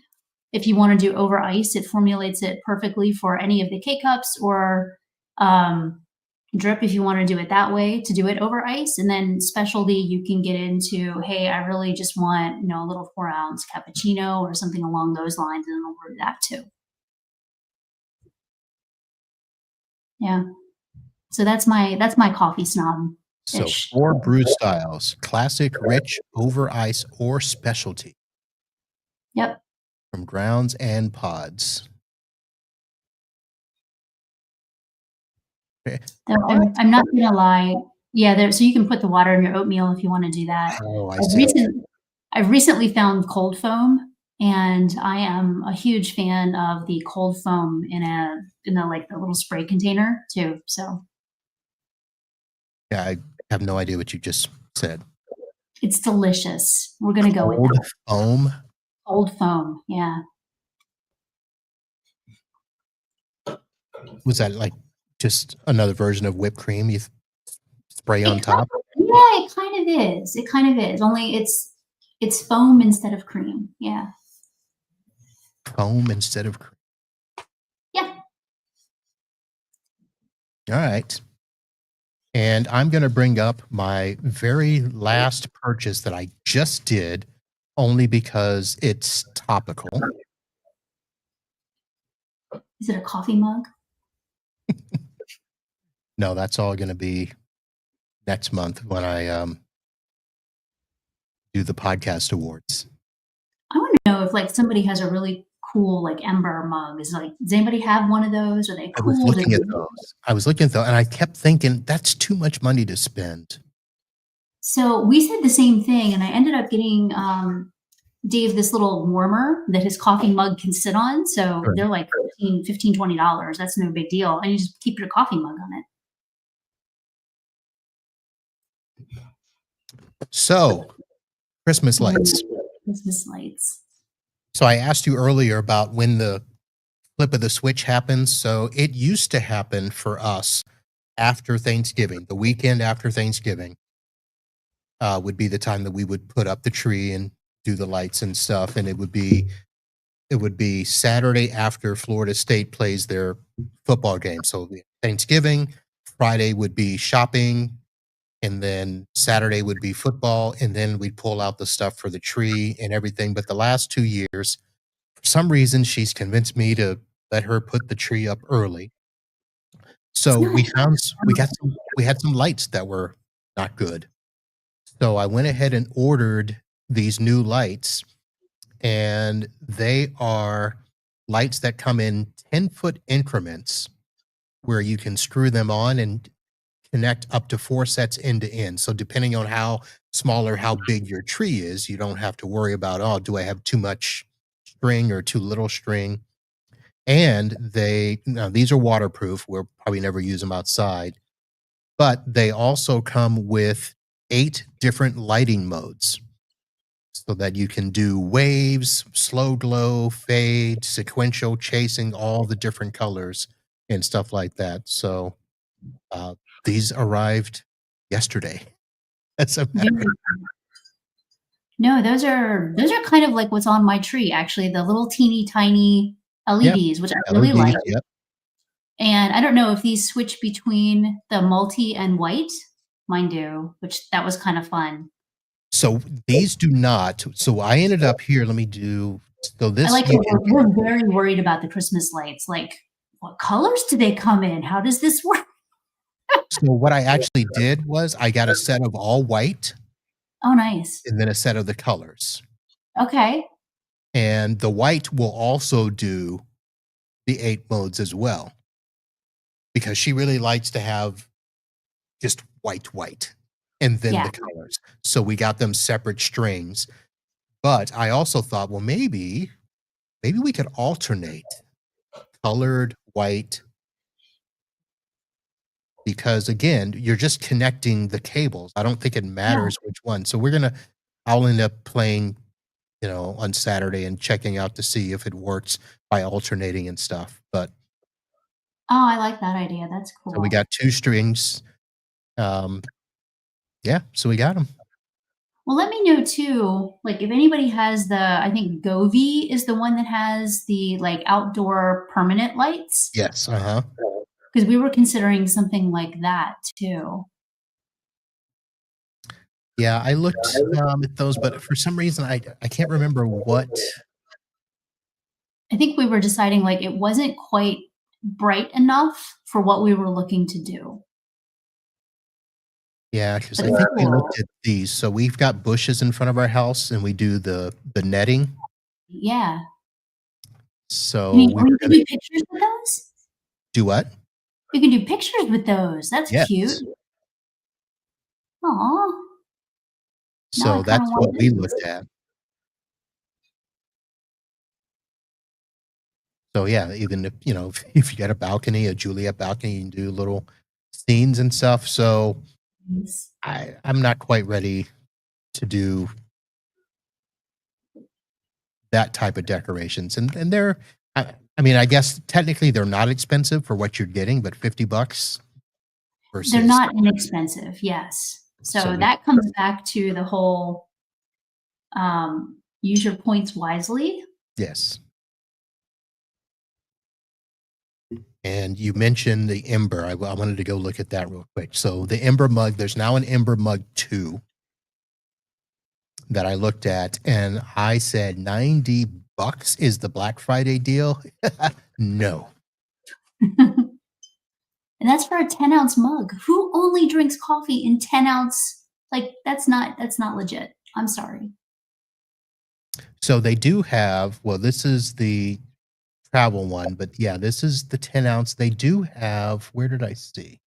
If you want to do over ice, it formulates it perfectly for any of the K-cups or drip if you want to do it that way, to do it over ice. And then specialty, you can get into, hey, I really just want, a little 4-ounce cappuccino or something along those lines, and it'll brew that too. Yeah. So that's my coffee snob.
So 4 brew styles: classic, rich, over ice, or specialty.
Yep.
From grounds and pods. Okay.
So I'm not gonna lie. Yeah, so you can put the water in your oatmeal if you want to do that.
Oh, I see.
I've recently found cold foam, and I am a huge fan of the cold foam in the like the little spray container too. So
Yeah, I have no idea what you just said.
it's delicious. We're gonna go with
Cold
that.
foam?
Cold foam, yeah.
Was that like just another version of whipped cream you spray on top?
Yeah, it kind of is. It kind of is. Only it's foam instead of cream. Yeah.
Foam instead of cream.
Yeah.
All right. And I'm going to bring up my very last purchase that I just did, only because it's topical.
Is it a coffee mug?
No, that's all going to be next month when I do the podcast awards.
I want to know if like somebody has a really cool like ember mugs. Like, does anybody have one of those? Are they
I was
cool?
looking at those. I was looking at those, and I kept thinking, "That's too much money to spend."
So we said the same thing, and I ended up getting Dave this little warmer that his coffee mug can sit on. So
Right.
they're like $15, $20. That's no big deal. And you just keep your coffee mug on it.
So, Christmas lights.
Christmas lights.
So I asked you earlier about when the flip of the switch happens. So it used to happen for us after Thanksgiving, the weekend after Thanksgiving, would be the time that we would put up the tree and do the lights and stuff. And it would be Saturday after Florida State plays their football game. So Thanksgiving, Friday would be shopping, and then Saturday would be football, and then we'd pull out the stuff for the tree and everything. But the last 2 years, for some reason, she's convinced me to let her put the tree up early. So
It's not.
we had some lights that were not good. So I went ahead and ordered these new lights, and they are lights that come in 10-foot increments where you can screw them on and connect up to 4 sets end to end. So depending on how small or how big your tree is, you don't have to worry about, "Oh, do I have too much string or too little string?" And now these are waterproof. We'll probably never use them outside, but they also come with 8 different lighting modes so that you can do waves, slow glow, fade, sequential, chasing, all the different colors and stuff like that. So uh, these arrived yesterday. As a matter
Very- No, those are kind of like what's on my tree, actually, the little teeny tiny LEDs, which I really
LEDs,
like.
yep.
And I don't know if these switch between the multi and white. Mine do, which that was kind of fun.
So these do not. So I ended up here. Let me do. So
I
this
like
you
it.
can.
We're very worried about the Christmas lights. Like, what colors do they come in? How does this work?
So what I actually did was I got a set of all white
Oh, nice.
and then a set of the colors.
Okay.
And the white will also do the 8 modes as well, because she really likes to have just white, and then
Yeah.
the colors. So we got them separate strings. But I also thought, well, maybe we could alternate colored white, because again, you're just connecting the cables. I don't think it
Yeah.
matters which one. So I'll end up playing, on Saturday and checking out to see if it works by alternating and stuff. But
Oh, I like that idea. That's
so we
cool.
got 2 strings. Um, yeah, so we got them.
Well, let me know too, like if anybody has I think Govee is the one that has the like outdoor permanent lights,
Yes, uh-huh.
because we were considering something like that too.
Yeah, I looked, at those, but for some reason, I can't remember what.
I think we were deciding like it wasn't quite bright enough for what we were looking to do.
Yeah, because
But
I
it's
think we
cool.
looked at these. So we've got bushes in front of our house, and we do the netting.
Yeah.
So we
You
were
can
gonna
do pictures with those?
do what?
You can do pictures with those. That's cute.
Yes.
Aw. Now I
So
kinda
that's
want
what we
those.
looked at. So, yeah, even if, if you got a balcony, a Juliet balcony, you can do little scenes and stuff. So
Nice.
I'm not quite ready to do that type of decorations. And they're I mean, I guess technically they're not expensive for what you're getting, but $50
They're
versus.
not inexpensive, yes.
So
So that comes back to the whole, use your points wisely.
yes. And you mentioned the Ember. I wanted to go look at that real quick. So the Ember mug, there's now an Ember mug 2 that I looked at, and I said $90 is the Black Friday deal. No.
And that's for a 10-ounce mug. Who only drinks coffee in 10-ounce? Like, that's not legit. I'm sorry.
So they do have, well, this is the travel one, but yeah, this is the 10 ounce. They do have, where did I see?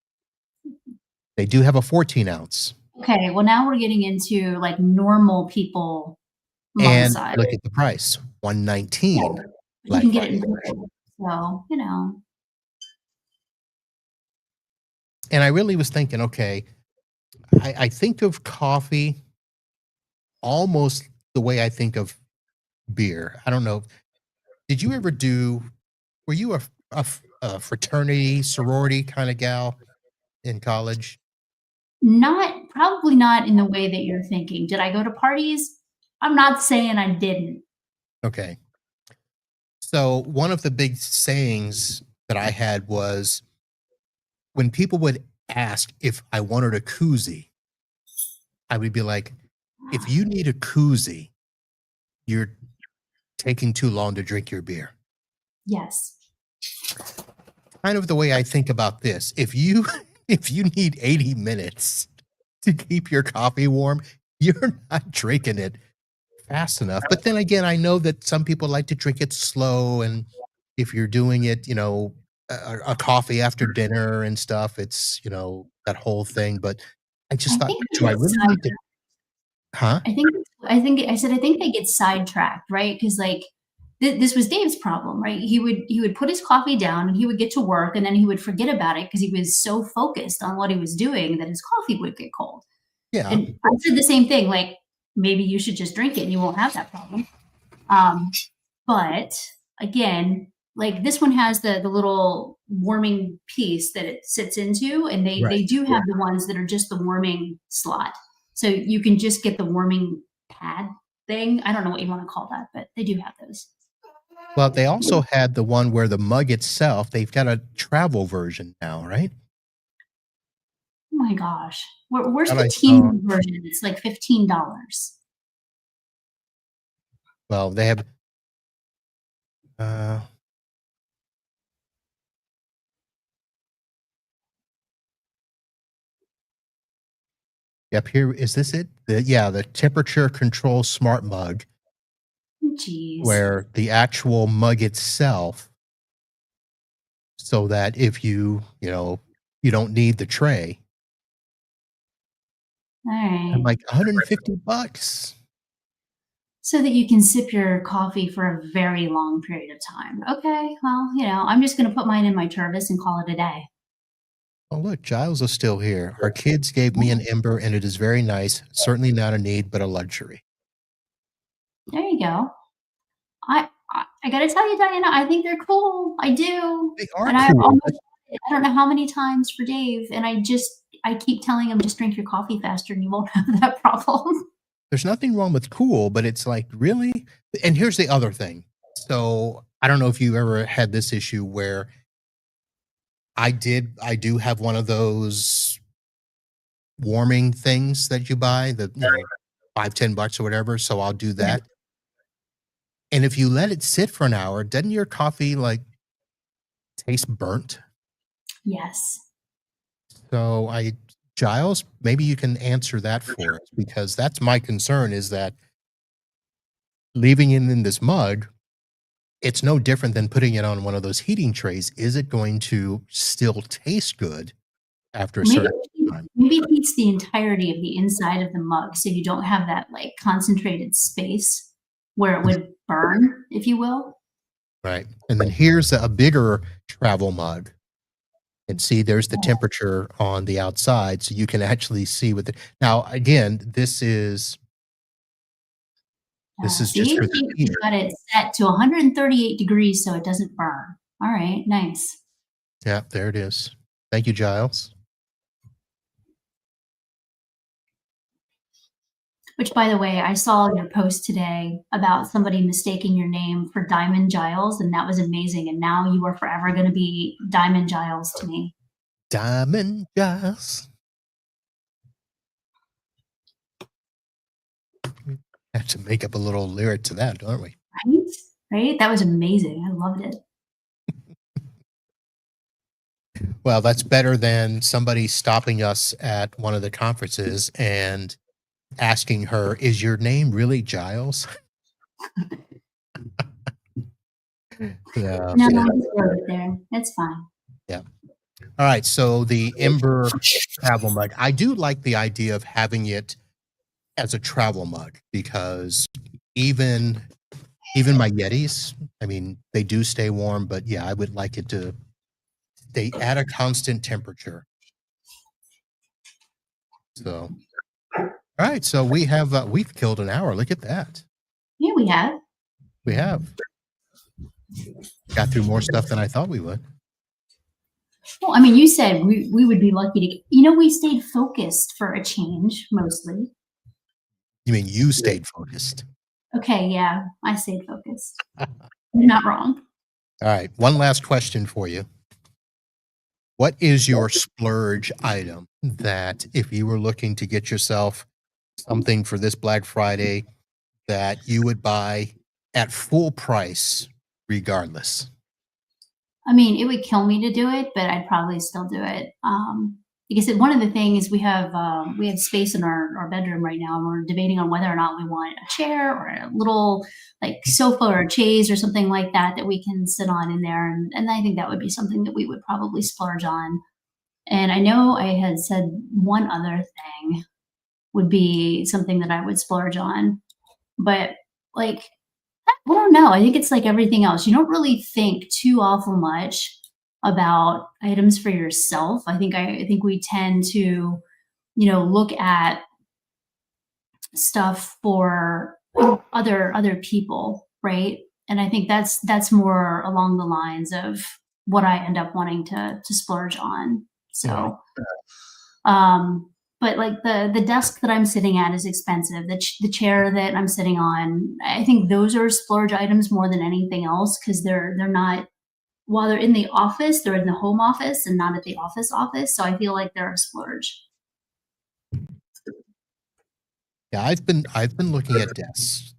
They do have a 14 ounce.
Okay, well, now we're getting into, like, normal people mug
And
size.
look at the price,
Yeah,
119
but you
Black
can get it
Friday
in
special.
purple, so, you know.
And I really was thinking, okay, I think of coffee almost the way I think of beer. I don't know. Did you ever do, were you a fraternity, sorority kind of gal in college?
Not probably not in the way that you're thinking. Did I go to parties? I'm not saying I didn't.
Okay. So one of the big sayings that I had was when people would ask if I wanted a koozie, I would be like, if you need a koozie, you're taking too long to drink your beer.
Yes.
Kind of the way I think about this. If you if you need 80 minutes to keep your coffee warm, you're not drinking it fast enough. But then again, I know that some people like to drink it slow, and if you're doing it, a coffee after dinner and stuff, it's, that whole thing. But I just
I
thought,
think they
do I
get
really need to?
sidetracked.
Huh?
I said I think they get sidetracked, right? Because like this was Dave's problem, right? He would put his coffee down and he would get to work and then he would forget about it because he was so focused on what he was doing that his coffee would get cold.
Yeah.
And I said the same thing, like maybe you should just drink it and you won't have that problem. Um, but again, like this one has the little warming piece that it sits into, and they
Right.
do have the ones that are just the warming slot. So you can just get the warming pad thing. I don't know what you want to call that, but they do have those.
Well, they also had the one where the mug itself, they've got a travel version now, right?
Oh my gosh. Where's
That
the
I saw.
teen version? It's like $15.
Well, they have, uh, yep, here, is this it? Yeah, the temperature control smart mug,
Jeez.
where the actual mug itself, so that if you don't need the tray.
All
I'm
right.
like, $150.
So that you can sip your coffee for a very long period of time. Okay, well, I'm just gonna put mine in my Tervis and call it a day.
Oh, look, Giles is still here. Our kids gave me an Ember, and it is very nice. Certainly not a need, but a luxury.
There you go. I gotta tell you, Diana, I think they're cool. I do.
They are
And I've
cool,
almost
but
done it I don't know how many times for Dave, and I keep telling him just drink your coffee faster and you won't have that problem.
there's nothing wrong with cool, but it's like, really? And here's the other thing. So, I don't know if you ever had this issue where I do have one of those warming things that you buy, the, 5, $10 or whatever, so I'll do
Right.
that. And if you let it sit for an hour, doesn't your coffee, like, taste burnt?
Yes.
So I Giles, maybe you can answer that for us, because that's my concern, is that leaving it in this mug, it's no different than putting it on one of those heating trays. Is it going to still taste good after a
Maybe
certain time?
maybe it heats the entirety of the inside of the mug so you don't have that, like, concentrated space where it would burn, if you will.
Right. And then here's a bigger travel mug. And see, there's the temperature on the outside, so you can actually see what the now, again, this is just
See?
for the
See, you've
heater.
got it set to 138 degrees so it doesn't burn. Alright, nice.
Yeah, there it is. Thank you, Giles.
Which, by the way, I saw your post today about somebody mistaking your name for Diamond Giles, and that was amazing, and now you are forever gonna be Diamond Giles to me.
Diamond Giles. Have to make up a little lyric to that, don't we?
Right? Right? That was amazing. I loved it.
Well, that's better than somebody stopping us at one of the conferences and asking her, "Is your name really Giles?" Yeah.
No, just leave it there. It's fine.
Yeah. All right. So the Ember travel mug, I do like the idea of having it as a travel mug because even even my Yetis, I mean, they do stay warm, but yeah, I would like it to stay at a constant temperature. So, all right. So we've killed an hour. Look at that.
Yeah, we have.
We have got through more stuff than I thought we would.
Well, I mean, you said we would be lucky to, you know, we stayed focused for a change mostly.
You mean you stayed focused?
Okay, yeah, I stayed focused. You're not wrong.
All right. One last question for you. What is your splurge item that if you were looking to get yourself something for this Black Friday that you would buy at full price regardless?
I mean, it would kill me to do it, but I'd probably still do it. Because one of the things we have space in our bedroom right now, and we're debating on whether or not we want a chair or a little like sofa or a chaise or something like that that we can sit on in there, and I think that would be something that we would probably splurge on. And I know I had said one other thing would be something that I would splurge on, but like I don't know. I think it's like everything else. You don't really think too awful much about items for yourself. I think we tend to, look at stuff for other people, right? And I think that's more along the lines of what I end up wanting to splurge on.
Right.
So, but like the desk that I'm sitting at is expensive. The chair that I'm sitting on, I think those are splurge items more than anything else because they're not, while they're in the office, they're in the home office and not at the office. So I feel like they're a splurge.
Yeah, I've been looking at desks.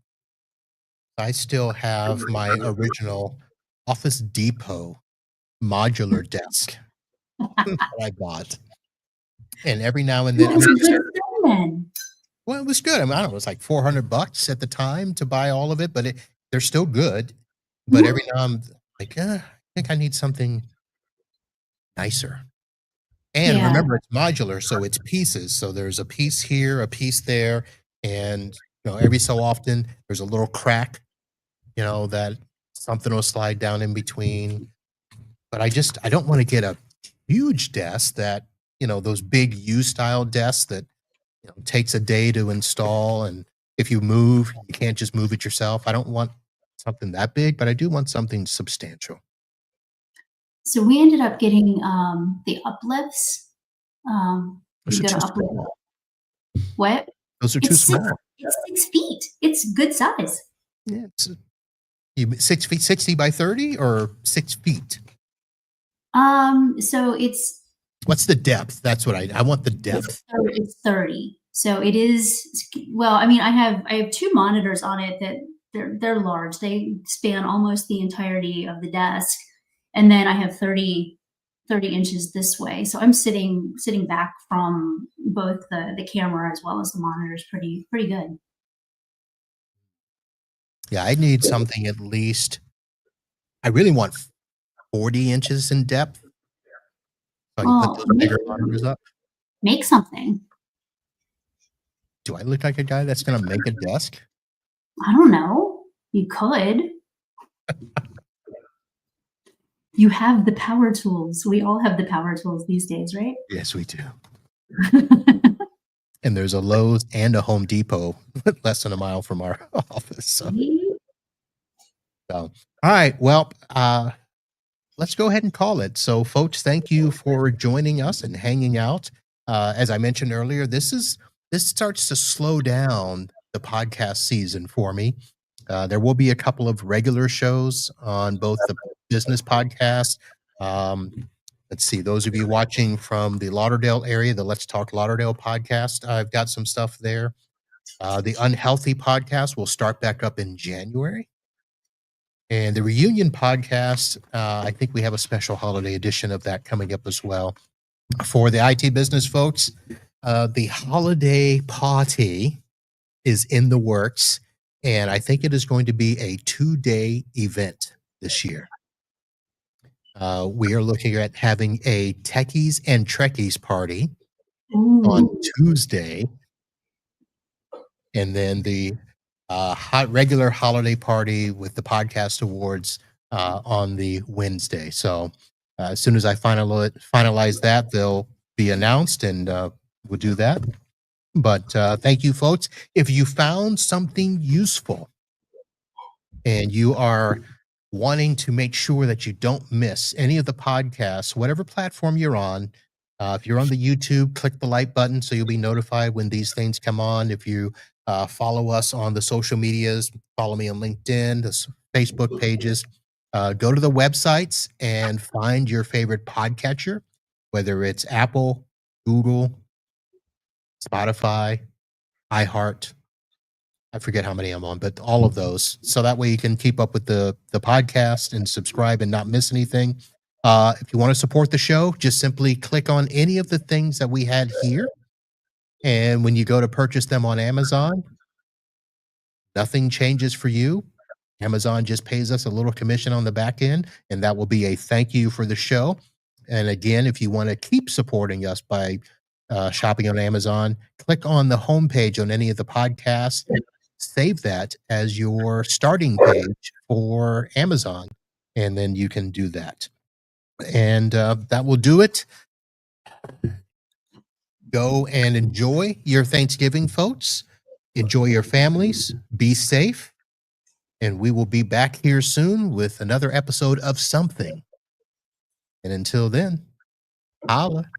I still have my original Office Depot modular desk that I bought. And every now and then, I
That's
mean,
a good thing then.
well, it was good. I mean, I don't know, it was like $400 at the time to buy all of it, but they're still good. But
Mhm.
every now I'm like, I think I need something nicer. And
Yeah.
remember, it's modular, so it's pieces. So there's a piece here, a piece there, and every so often there's a little crack, that something will slide down in between. But I don't want to get a huge desk that, those big U style desks that takes a day to install, and if you move, you can't just move it yourself. I don't want something that big, but I do want something substantial.
So we ended up getting the uplifts.
Those
You
are
go to
too
uplift.
small.
What?
Those are too
It's six.
small.
It's 6 feet. It's good size.
Yeah, you 6 feet, 60 by 30, or 6 feet?
So it's
What's the depth? That's what I want the
it's
depth.
30. So it is. Well, I mean, I have two monitors on it that they're large. They span almost the entirety of the desk, and then I have 30 inches this way. So I'm sitting back from both the camera as well as the monitors pretty good.
Yeah, I need something at least. I really want 40 inches in depth so I can put
Well,
those bigger monitors up.
make something.
Do I look like a guy that's gonna make a desk?
I don't know. You could. You have the power tools. We all have the power tools these days, right?
Yes, we do. And there's a Lowe's and a Home Depot less than a mile from our office. So, all right. Well, let's go ahead and call it. So, folks, thank you for joining us and hanging out. As I mentioned earlier, this starts to slow down the podcast season for me. There will be a couple of regular shows on both the business podcast. Let's see, those of you watching from the Lauderdale area, the Let's Talk Lauderdale podcast, I've got some stuff there. The Unhealthy podcast will start back up in January. And the Reunion podcast, I think we have a special holiday edition of that coming up as well. For the IT business folks, the holiday party is in the works, and I think it is going to be a 2-day event. this year. We are looking at having a Techies and Trekkies party on
Ooh.
Tuesday, and then the regular holiday party with the podcast awards on the Wednesday. So as soon as I finalize that, they'll be announced, and we'll do that. But thank you, folks. If you found something useful and you are wanting to make sure that you don't miss any of the podcasts, whatever platform you're on, if you're on the YouTube, click the like button so you'll be notified when these things come on. If you follow us on the social medias, follow me on LinkedIn, the Facebook pages, go to the websites and find your favorite podcatcher, whether it's Apple, Google, Spotify, iHeart. I forget how many I'm on, but all of those. So that way you can keep up with the podcast and subscribe and not miss anything. If you want to support the show, just simply click on any of the things that we had here. And when you go to purchase them on Amazon, nothing changes for you. Amazon just pays us a little commission on the back end, and that will be a thank you for the show. And again, if you want to keep supporting us by shopping on Amazon, click on the homepage on any of the podcasts, save that as your starting page for Amazon, and then you can do that. And that will do it. Go and enjoy your Thanksgiving, folks. Enjoy your families. Be safe. And we will be back here soon with another episode of something. And until then, holla.